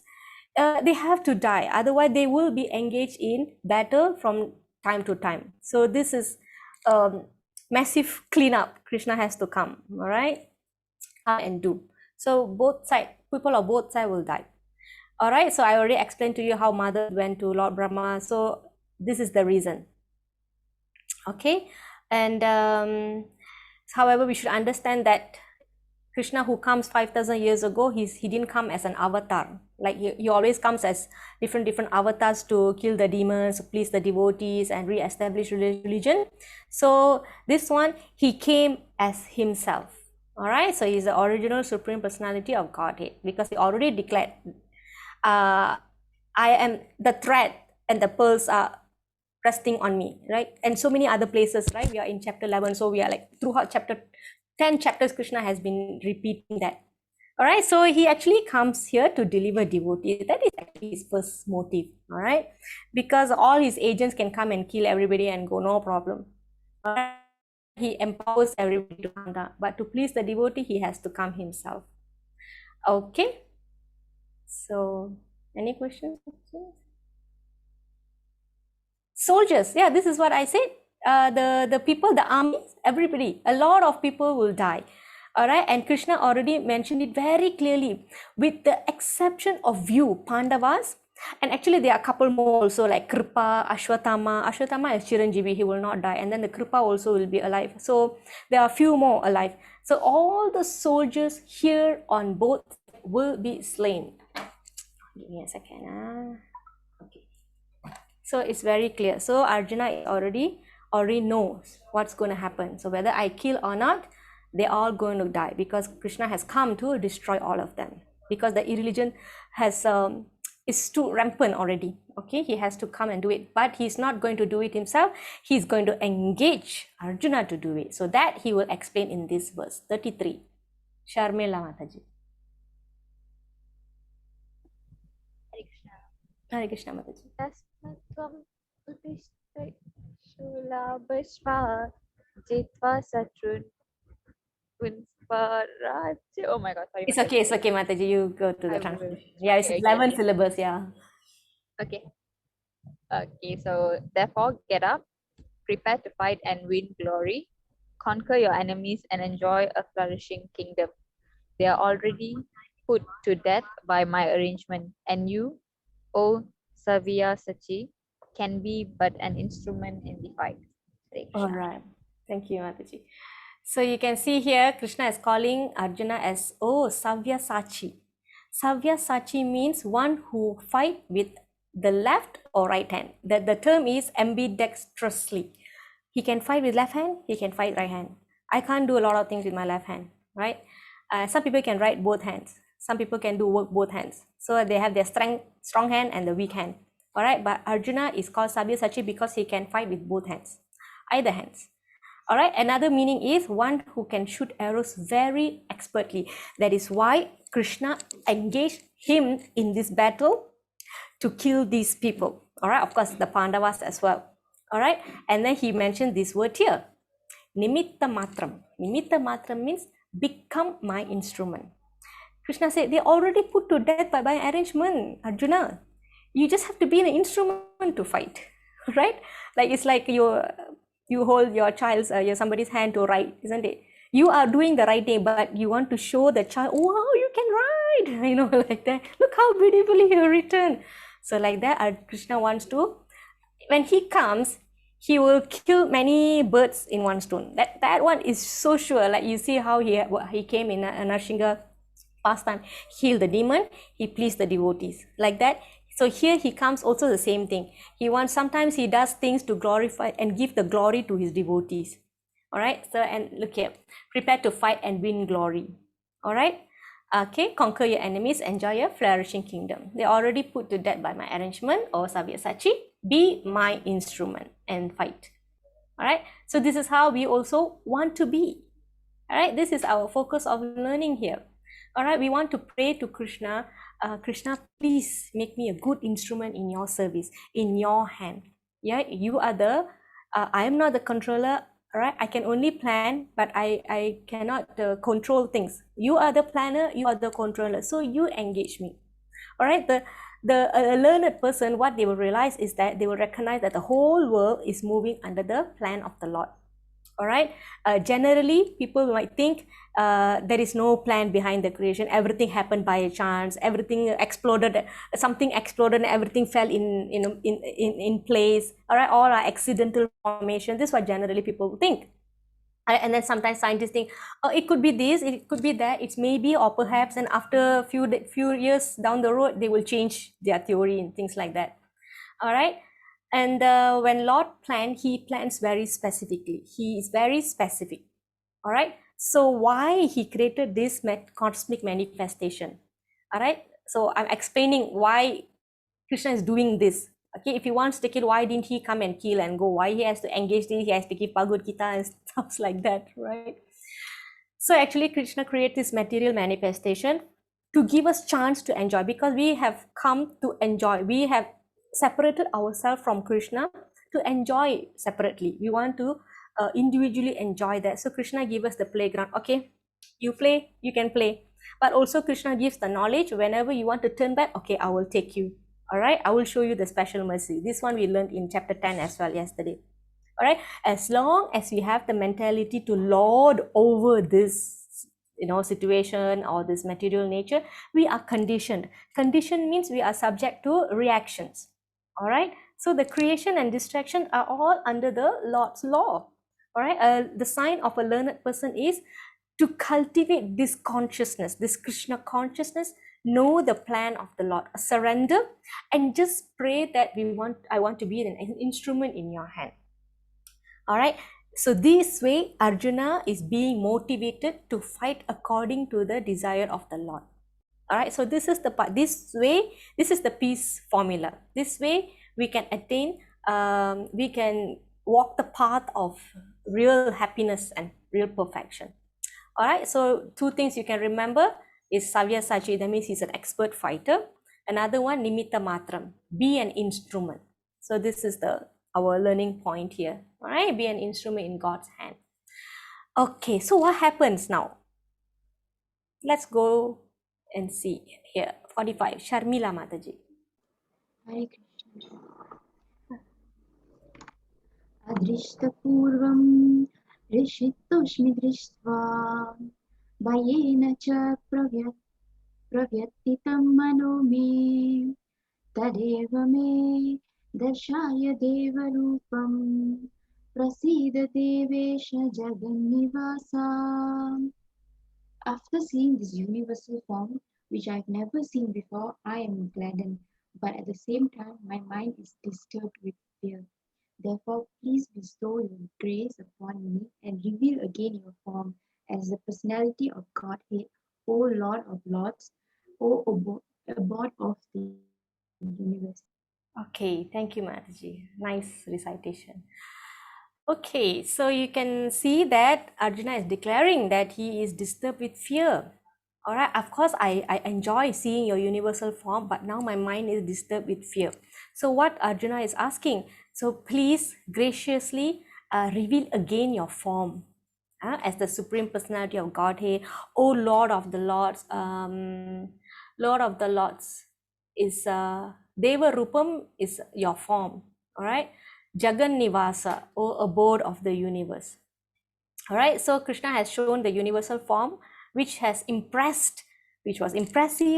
they have to die, otherwise they will be engaged in battle from time to time. So this is massive cleanup. Krishna has to come. All right. come and do. So both side, people of both side will die. All right, so I already explained to you how mother went to Lord Brahma. So this is the reason. Okay, and however, we should understand that Krishna, who comes 5,000 years ago, he didn't come as an avatar. Like he always comes as different avatars to kill the demons, please the devotees, and re-establish religion. So this one, he came as himself. All right, so he's the original supreme personality of Godhead, because he already declared, I am the thread and the pearls are resting on me, right? And so many other places, right? We are in chapter 11, so we are like throughout chapter 10 chapters, Krishna has been repeating that. All right, so he actually comes here to deliver devotees. That is actually his first motive, all right? Because all his agents can come and kill everybody and go, no problem. All right? He empowers everybody to come down, but to please the devotee, he has to come himself. Okay, so any questions? Soldiers, yeah, this is what I said. The people, the army, everybody, a lot of people will die. All right, and Krishna already mentioned it very clearly, with the exception of you, Pandavas, and actually there are a couple more also, like Kripa, Ashwatthama. Ashwatthama is Chiranjeevi, he will not die, and then the Kripa also will be alive. So there are a few more alive. So all the soldiers here on both will be slain. Give me a second. Okay. So it's very clear. So Arjuna already knows what's going to happen. So whether I kill or not, they're all going to die, because Krishna has come to destroy all of them, because the irreligion has is too rampant already. Okay, he has to come and do it, but he's not going to do it himself. He's going to engage Arjuna to do it. So that he will explain in this verse 33. Sharmila Mataji. Hare Krishna Mataji. Tasmatvam utishthai shulabhashva jitva satrun punsparaj. Oh my god, sorry. It's okay, Mataji. You go to the I translation. will. Yeah, it's Okay, 11 syllables, yeah. Okay. Okay, so therefore get up, prepare to fight and win glory, conquer your enemies and enjoy a flourishing kingdom. They are already put to death by my arrangement, and you, O Savya Sachi, can be but an instrument in the fight. Hare All Krishna. right. Thank you, Mataji. So you can see here, Krishna is calling Arjuna as, oh, Savya Sachi. Savya Sachi means one who fight with the left or right hand. The term is ambidextrously. He can fight with left hand, he can fight right hand. I can't do a lot of things with my left hand, right? Some people can write both hands. Some people can do work both hands. So they have their strong hand and the weak hand. All right, but Arjuna is called Sabya Sachi because he can fight with both hands, either hands. All right, another meaning is one who can shoot arrows very expertly. That is why Krishna engaged him in this battle to kill these people. All right, of course, the Pandavas as well. All right, and then he mentioned this word here, Nimitta Matram. Nimitta Matram means become my instrument. Krishna said, they already put to death by arrangement, Arjuna. You just have to be an instrument to fight, right? Like it's like you hold your child's, somebody's hand to write, isn't it? You are doing the writing, but you want to show the child, wow, you can write, you know, like that. Look how beautifully you written. So like that, Krishna wants to, when he comes, he will kill many birds in one stone. That one is so sure. Like you see how he came in a Narsingha pastime, heal the demon, he pleased the devotees, like that. So here he comes also the same thing. Sometimes he does things to glorify and give the glory to his devotees. All right, so and look here, prepare to fight and win glory. All right, okay, conquer your enemies, enjoy a flourishing kingdom. They already put to death by my arrangement, or Sabyasachi, be my instrument and fight. All right, so this is how we also want to be. All right, this is our focus of learning here. All right, we want to pray to Krishna. Krishna, please make me a good instrument in your service, in your hand. Yeah, you are the, I am not the controller, all right? I can only plan, but I cannot control things. You are the planner, you are the controller, so you engage me. All right, a learned person, what they will realize is that they will recognize that the whole world is moving under the plan of the Lord. All right. Generally, people might think there is no plan behind the creation. Everything happened by a chance. Everything exploded. Something exploded, and everything fell in place. All right. All are accidental formation. This is what generally people think. And then sometimes scientists think, oh, it could be this, it could be that, it's maybe, or perhaps, and after few years down the road, they will change their theory and things like that. All right. And when Lord planned, he plans very specifically. He is very specific. All right. So why he created this cosmic manifestation? All right. So I'm explaining why Krishna is doing this. Okay, if he wants to kill, why didn't he come and kill and go? Why he has to engage this? He has to keep Bhagavad Gita and stuff like that, right? So actually, Krishna created this material manifestation to give us chance to enjoy, because we have come to enjoy. We have separated ourselves from Krishna to enjoy separately. We want to individually enjoy that. So Krishna gave us the playground. Okay, you play, you can play. But also Krishna gives the knowledge. Whenever you want to turn back, okay, I will take you. All right, I will show you the special mercy. This one we learned in chapter 10 as well yesterday. All right, as long as we have the mentality to lord over this situation or this material nature, we are conditioned. Conditioned means we are subject to reactions. All right, so the creation and distraction are all under the Lord's law. All right, the sign of a learned person is to cultivate this consciousness, this Krishna consciousness, know the plan of the Lord, surrender, and just pray that I want to be an instrument in your hand. All right. So this way, Arjuna is being motivated to fight according to the desire of the Lord. All right. So this is the part. This way, this is the peace formula. This way, we can attain. We can walk the path of real happiness and real perfection. All right. So two things you can remember is Savya Sachi. That means he's an expert fighter. Another one, Nimitta Matram. Be an instrument. So this is our learning point here. All right, be an instrument in God's hand. Okay, so what happens now? Let's go and see here. 45, Sharmila Mataji. Hare Krishna. Adrishtapurvam rishitoshmi drishtva Bhayena cha pravyattitam mano me Tadeva me darshaya deva rupam Prasida devesha jagannivasa. After seeing this universal form, which I have never seen before, I am gladdened, but at the same time, my mind is disturbed with fear. Therefore, please bestow your grace upon me and reveal again your form as the personality of Godhead, O Lord of Lords, O abode of the universe. Okay, thank you, Mataji. Nice recitation. Okay, so you can see that Arjuna is declaring that he is disturbed with fear. All right, of course, I enjoy seeing your universal form, but now my mind is disturbed with fear. So what Arjuna is asking, so please graciously reveal again your form as the Supreme Personality of Godhead, O Lord of the Lords. Lord of the Lords is Deva Rupam is your form. All right, Jagan Nivasa, or abode of the universe. All right, so Krishna has shown the universal form, which was impressive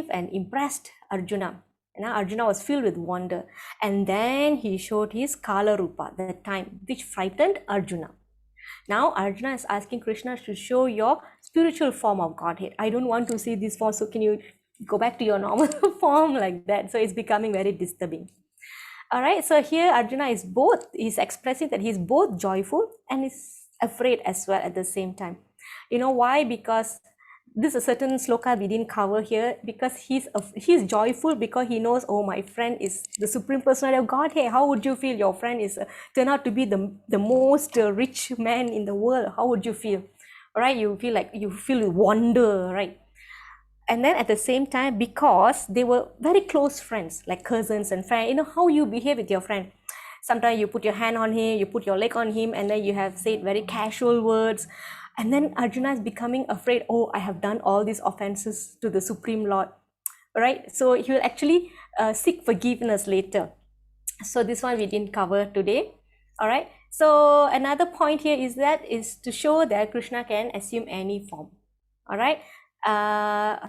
and impressed Arjuna. And Arjuna was filled with wonder. And then he showed his Kala Rupa, the time, which frightened Arjuna. Now Arjuna is asking Krishna to show your spiritual form of Godhead. I don't want to see this form, so can you go back to your normal form like that? So it's becoming very disturbing. All right, so here Arjuna is expressing that he's both joyful and is afraid as well at the same time. You know why? Because this is a certain sloka we didn't cover here, because he's joyful because he knows, oh, my friend is the Supreme Personality of God. Hey, how would you feel? Your friend is turned out to be the most rich man in the world. How would you feel? All right, you feel wonder, right? And then at the same time, because they were very close friends, like cousins and friends, you know how you behave with your friend. Sometimes you put your hand on him, you put your leg on him, and then you have said very casual words. And then Arjuna is becoming afraid, oh, I have done all these offenses to the Supreme Lord. Right? So he will actually seek forgiveness later. So this one we didn't cover today. All right. So another point here is to show that Krishna can assume any form. All right.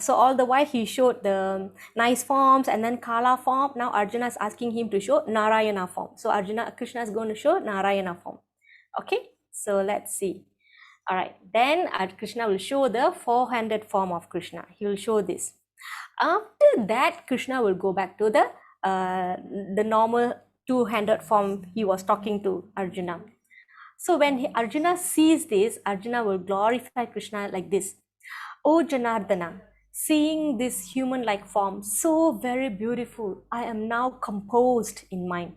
So all the while he showed the nice forms and then Kala form. Now Arjuna is asking him to show Narayana form. So Krishna is going to show Narayana form. Okay. So let's see. All right. Then Krishna will show the four-handed form of Krishna. He will show this. After that, Krishna will go back to the normal two-handed form he was talking to Arjuna. So when Arjuna sees this, Arjuna will glorify Krishna like this. O Janardana, seeing this human-like form, so very beautiful, I am now composed in mind.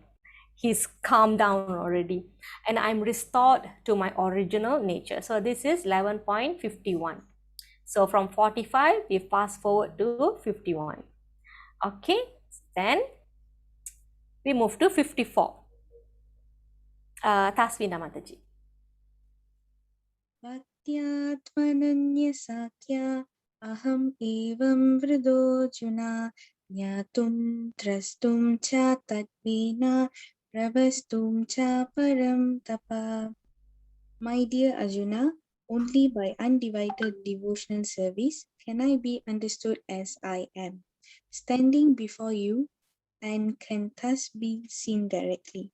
He's calmed down already, and I'm restored to my original nature. So this is 11.51. So from 45, we fast forward to 51. Okay, then we move to 54. Tasvina Mataji. भक्त्यात्मनन्यसाख्या अहम् एवं वृदोऽर्जुना ज्ञातुं द्रष्टुं च तद्विना प्रवस्तुं च परं तपः. My dear Arjuna, only by undivided devotional service can I be understood as I am, standing before you, and can thus be seen directly.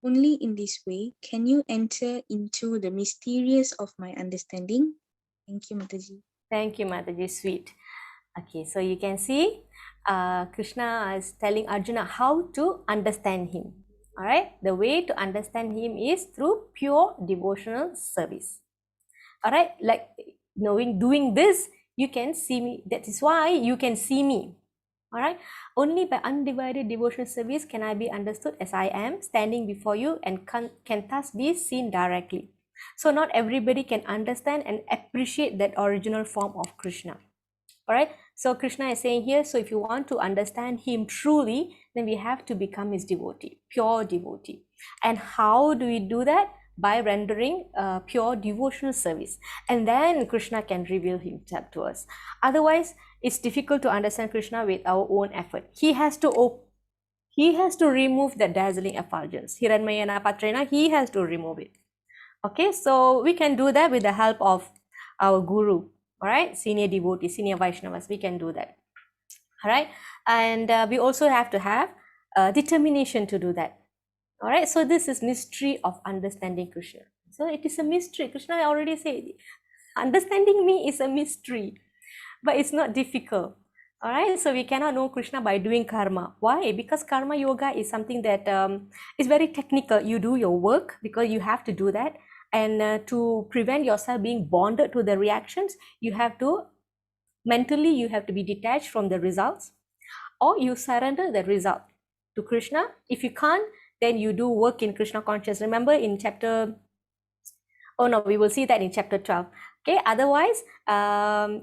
Only in this way can you enter into the mysterious of my understanding. Thank you, Mataji. Thank you, Mataji. Sweet. Okay, so you can see Krishna is telling Arjuna how to understand him. All right, the way to understand him is through pure devotional service. All right, like doing this, you can see me. That is why you can see me. All right, only by undivided devotional service can I be understood as I am, standing before you, and can thus be seen directly. So not everybody can understand and appreciate that original form of Krishna. All right, so Krishna is saying here, so if you want to understand him truly, then we have to become his devotee, pure devotee. And how do we do that? By rendering pure devotional service, and then Krishna can reveal himself to us. Otherwise, it's difficult to understand Krishna with our own effort. He has to remove the dazzling effulgence. Hiranmayana Patrena, he has to remove it. Okay, so we can do that with the help of our guru. All right, senior devotees, senior Vaishnavas, we can do that. All right, and we also have to have determination to do that. All right, so this is mystery of understanding Krishna. So it is a mystery. Krishna already said, understanding me is a mystery, but it's not difficult. All right, so we cannot know Krishna by doing karma. Why? Because karma yoga is something that is very technical. You do your work because you have to do that. And to prevent yourself being bonded to the reactions, you have to mentally, you have to be detached from the results, or you surrender the result to Krishna. If you can't, then you do work in Krishna consciousness. Remember in chapter, oh no, we will see that in chapter 12. Okay, otherwise,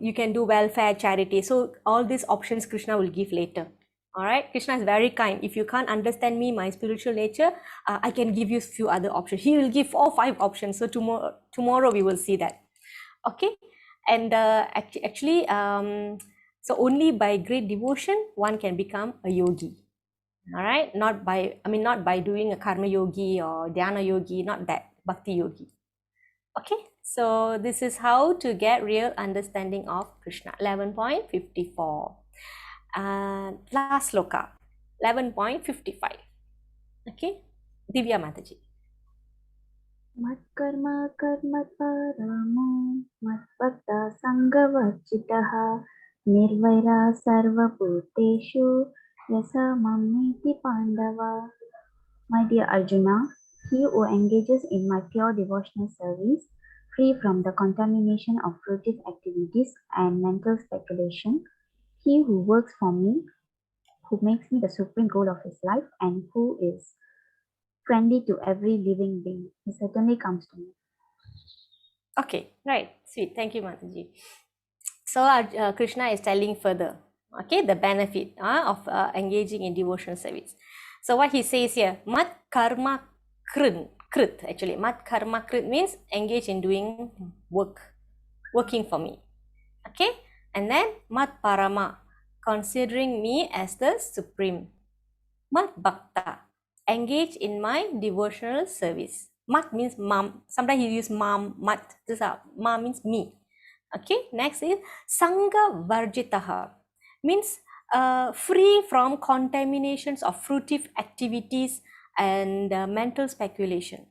you can do welfare, charity. So all these options Krishna will give later. All right, Krishna is very kind. If you can't understand me, my spiritual nature, I can give you a few other options. He will give 4 or 5 options. So tomorrow we will see that. Okay, and actually, so only by great devotion one can become a yogi. All right, not by doing a karma yogi or dhyana yogi, not that, bhakti yogi. Okay, so this is how to get real understanding of Krishna. 11.54. Last sloka, 11.55. Okay, Divya Mataji. Matkarma karma paramo matbhakta sangavachitaha nirvaira sarva bhuteshu yasa mamiti pandava. My dear Arjuna, he who engages in my pure devotional service, free from the contamination of fruitive activities and mental speculation, he who works for me, who makes me the supreme goal of his life, and who is friendly to every living being, he certainly comes to me. Okay, right, sweet. Thank you, Mataji. So Krishna is telling further, okay, the benefit of engaging in devotional service. So what he says here, mat karma krit, actually, mat karma krit means engage in doing working for me. Okay, and then mat parama, considering me as the supreme. Mat bhakta, engage in my devotional service. Mat means mom. Sometimes you use mom, mat. This is ma means me. Okay, next is Sangha Varjitaha, means free from contaminations of fruitive activities and mental speculation.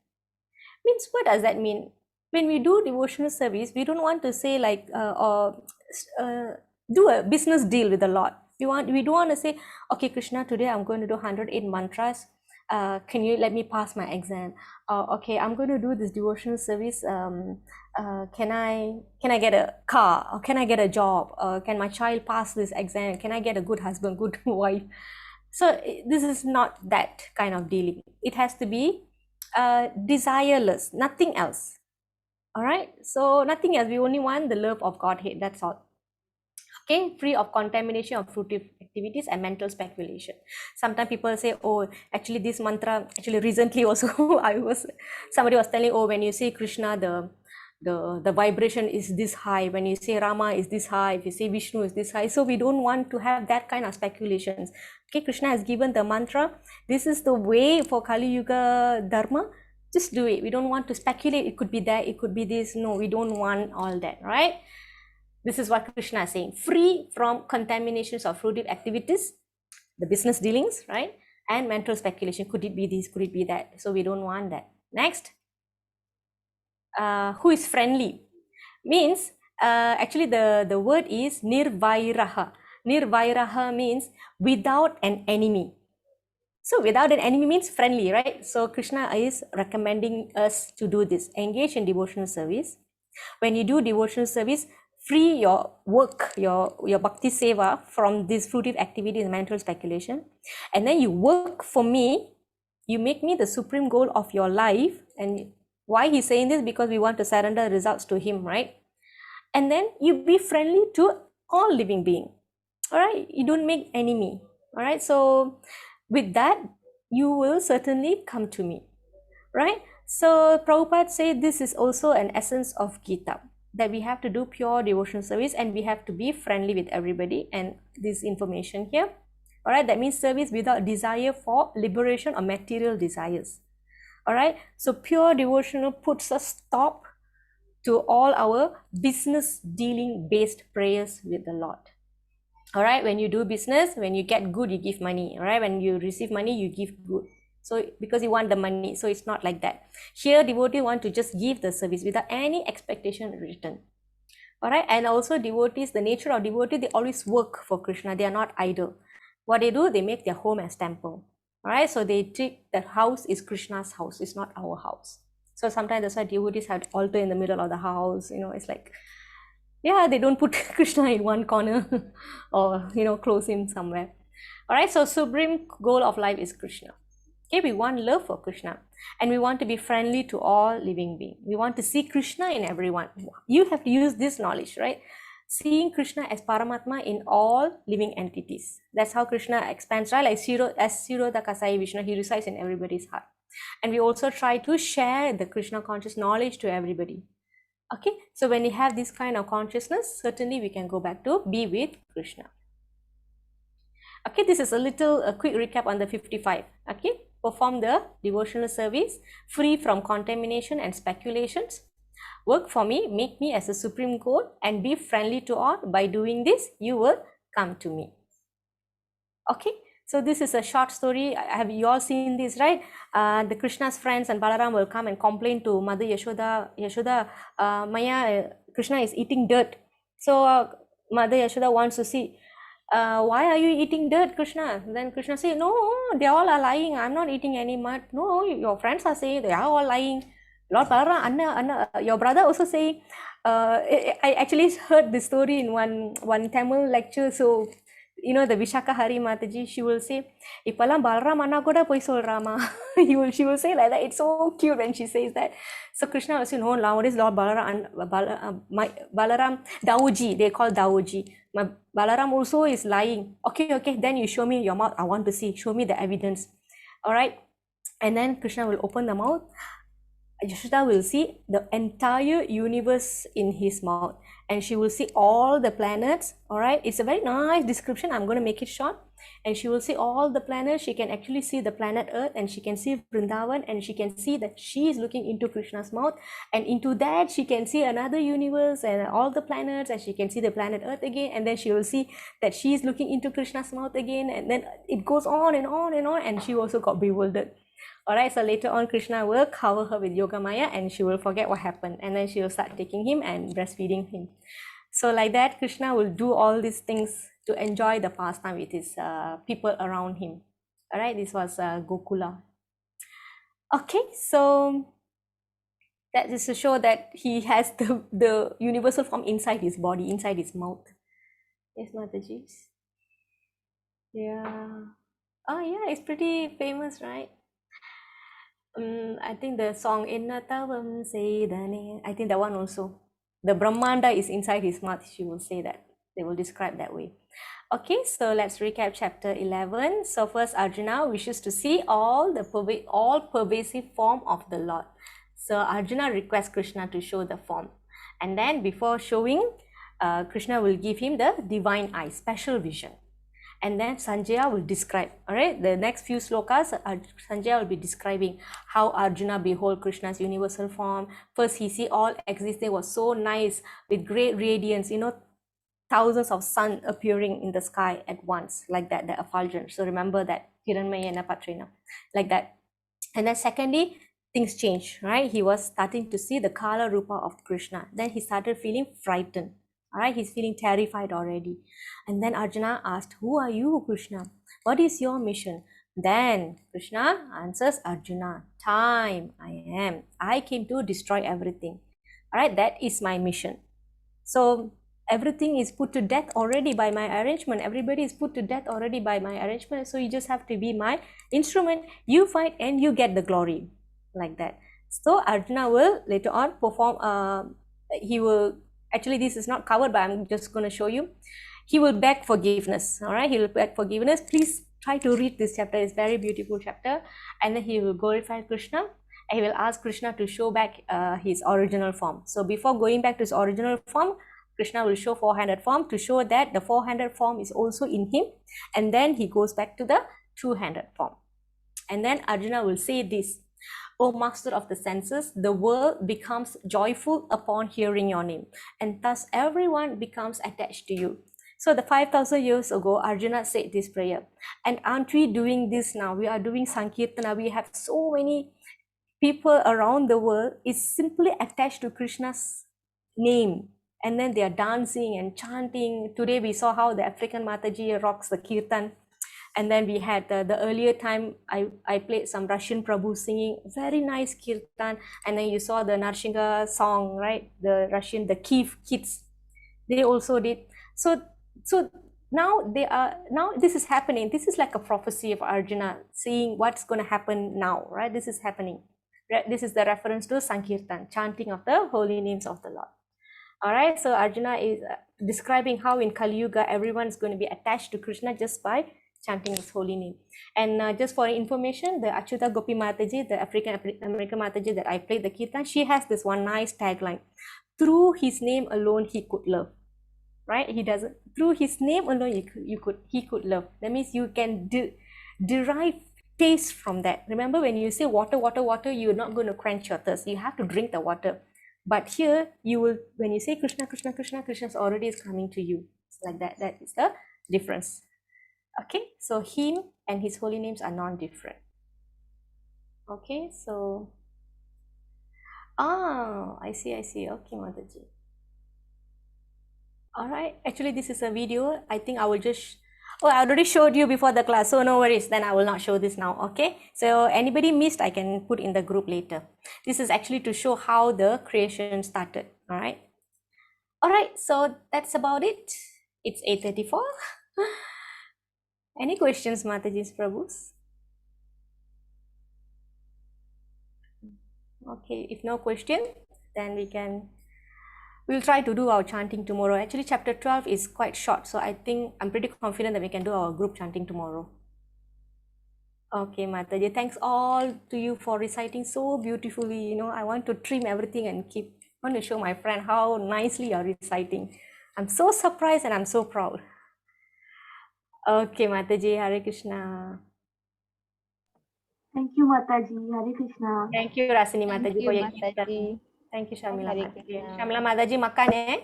Means what does that mean? When we do devotional service, we don't want to say like or do a business deal with the Lord. We don't want to say, okay, Krishna, today I'm going to do 108 mantras. Can you let me pass my exam? Okay, I'm going to do this devotional service. Can I get a car? Or can I get a job? Can my child pass this exam? Can I get a good husband, good wife? So this is not that kind of dealing. It has to be desireless, nothing else. All right, so nothing else. We only want the love of Godhead. That's all. Okay, free of contamination of fruitive activities and mental speculation. Sometimes people say, oh, actually this mantra, actually recently also somebody was telling, oh, when you say Krishna, the vibration is this high. When you say Rama is this high, if you say Vishnu is this high. So we don't want to have that kind of speculations. Okay, Krishna has given the mantra. This is the way for Kali Yuga Dharma. Just do it. We don't want to speculate. It could be that, it could be this. No, we don't want all that, right? This is what Krishna is saying. Free from contaminations of fruitive activities, the business dealings, right? And mental speculation. Could it be this? Could it be that? So we don't want that. Next. Who is friendly? Means, actually the word is nirvairaha. Nirvairaha means without an enemy. So without an enemy means friendly, right? So Krishna is recommending us to do this. Engage in devotional service. When you do devotional service, free your work, your bhakti seva from this fruitive activity and mental speculation. And then you work for me. You make me the supreme goal of your life. And why he's saying this? Because we want to surrender results to him, right? And then you be friendly to all living being. All right, you don't make enemy. All right, so with that, you will certainly come to me, right? So Prabhupada said this is also an essence of Gita, that we have to do pure devotional service and we have to be friendly with everybody, and this information here. All right, that means service without desire for liberation or material desires. All right, so pure devotional puts a stop to all our business dealing based prayers with the Lord. All right, when you do business, when you get good, you give money. All right, when you receive money, you give good. So because you want the money, so it's not like that. Here, devotees want to just give the service without any expectation in return. All right, and also devotees, the nature of devotee, they always work for Krishna. They are not idle. What they do, they make their home as temple. All right, so they treat the house is Krishna's house. It's not our house. So sometimes that's why devotees have altar in the middle of the house. You know, it's like, yeah, they don't put Krishna in one corner or, you know, close him somewhere. All right, so supreme goal of life is Krishna. Okay, we want love for Krishna and we want to be friendly to all living beings. We want to see Krishna in everyone. You have to use this knowledge, right? Seeing Krishna as Paramatma in all living entities. That's how Krishna expands, right? Like Siro the Kasai Vishnu, he resides in everybody's heart. And we also try to share the Krishna conscious knowledge to everybody. Okay, so when we have this kind of consciousness, certainly we can go back to be with Krishna. Okay, this is a quick recap on the 55. Okay, perform the devotional service free from contamination and speculations. Work for me, make me as a supreme goal, and be friendly to all. By doing this, you will come to me. Okay, so this is a short story. Have you all seen this, right? The Krishna's friends and Balaram will come and complain to Mother Yashoda, Maya, Krishna is eating dirt. So Mother Yashoda wants to see, why are you eating dirt, Krishna? Then Krishna say, no, they all are lying. I'm not eating any mud. No, your friends are saying they are all lying. Lord Balaram, Anna, your brother also saying, I actually heard this story in one Tamil lecture. So, you know, the Vishaka Hari Mataji, she will say, Ipalam Balaram Anna koda poi solrama. She will say like that. It's so cute when she says that. So Krishna will say, no, nowadays Lord Balaram, Daoji, they call Daoji. My Balaram also is lying. Okay, then you show me your mouth. I want to see. Show me the evidence. All right. And then Krishna will open the mouth. Yashoda will see the entire universe in his mouth, and she will see all the planets. All right, it's a very nice description. I'm going to make it short. and she will see all the planets. She can actually see the planet Earth, and she can see Vrindavan, and she can see that she is looking into Krishna's mouth, and into that she can see another universe and all the planets, and she can see the planet Earth again, and then she will see that she is looking into Krishna's mouth again, and then it goes on and on and on, and she also got bewildered. All right, so later on, Krishna will cover her with Yoga Maya, and she will forget what happened, and then she will start taking him and breastfeeding him. So like that, Krishna will do all these things to enjoy the pastime with his people around him. All right, this was Gokula. Okay, so that is to show that he has the universal form inside his body, inside his mouth. Yes, Mataji. Yeah. Oh yeah, it's pretty famous, right? I think the song Ennatavam Sedane, I think that one also. The Brahmanda is inside his mouth, she will say that. They will describe that way. Okay, so let's recap chapter 11. So first, Arjuna wishes to see all pervasive form of the Lord. So Arjuna requests Krishna to show the form. And then before showing, Krishna will give him the divine eye, special vision. And then Sanjaya will describe, all right, the next few slokas, Sanjaya will be describing how Arjuna behold Krishna's universal form. First, he see all existing was so nice with great radiance, thousands of sun appearing in the sky at once, like that, the effulgence. So remember that, Hiranmaya and Patrina, like that. And then secondly, things change, right? He was starting to see the Kala Rupa of Krishna. Then he started feeling frightened. All right, he's feeling terrified already. And then Arjuna asked, who are you, Krishna? What is your mission? Then Krishna answers Arjuna, time I am. I came to destroy everything. All right, that is my mission. So everything is put to death already by my arrangement. Everybody is put to death already by my arrangement. So you just have to be my instrument. You fight and you get the glory, like that. So Arjuna will later on perform, he will, actually this is not covered, but I'm just going to show you. He will beg forgiveness. All right, he will beg forgiveness. Please try to read this chapter. It's a very beautiful chapter. And then he will glorify Krishna. He will ask Krishna to show back his original form. So before going back to his original form, Krishna will show four-handed form to show that the four-handed form is also in him. And then he goes back to the two-handed form. And then Arjuna will say this, O master of the senses, the world becomes joyful upon hearing your name, and thus everyone becomes attached to you. So the 5,000 years ago, Arjuna said this prayer. And aren't we doing this now? We are doing Sankirtana. We have so many people around the world is simply attached to Krishna's name. And then they are dancing and chanting. Today we saw how the African Mataji rocks the kirtan. And then we had the earlier time, I played some Russian Prabhu singing, very nice kirtan. And then you saw the Narsingha song, right? The Russian, the Kiev kids, they also did. So now this is happening. This is like a prophecy of Arjuna, seeing what's going to happen now, right? This is happening. This is the reference to Sankirtan, chanting of the holy names of the Lord. All right, so Arjuna is describing how in Kali Yuga everyone is going to be attached to Krishna just by chanting his holy name. And just for information, the Achyuta Gopi Mataji, the African American Mataji that I played the kirtan, she has this one nice tagline: through his name alone he could love. Right? He doesn't. Through his name alone he could love. That means you can derive taste from that. Remember when you say water, water, water, you're not going to quench your thirst. You have to drink the water. But here you will, when you say Krishna, Krishna, Krishna, Krishna's already is coming to you. It's like that. That is the difference. Okay, so him and his holy names are non-different. Okay, so I see. Okay, Mataji. All right, actually this is a video. I think I will just, I already showed you before the class, so no worries, then I will not show this now. Okay, so anybody missed, I can put in the group later. This is actually to show how the creation started. All right, so that's about it. It's 8:34. Any questions, Mataji's Prabhus? Okay, if no question, then we'll try to do our chanting tomorrow. Actually, chapter 12 is quite short, so I think I'm pretty confident that we can do our group chanting tomorrow. Okay, Mataji, thanks all to you for reciting so beautifully. I want to trim everything and I want to show my friend how nicely you're reciting. I'm so surprised and I'm so proud. Okay, Mataji, Hare Krishna. Thank you, Mataji. Hare Krishna. Thank you, Rasini Thank Mataji, you, for your Mataji. kirtan. Thank you, Shamila Hare Mataji. Krishna. Shamila Mataji, makan eh.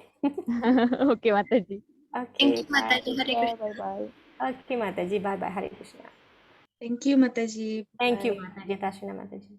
Okay, Mataji. Okay, Thank you, bye. Mataji. Hare Yeah, Krishna. bye-bye. Okay, Mataji, bye bye, Hare Krishna. Thank you, Mataji. Thank you, Bye. Mataji, Tashina Mataji.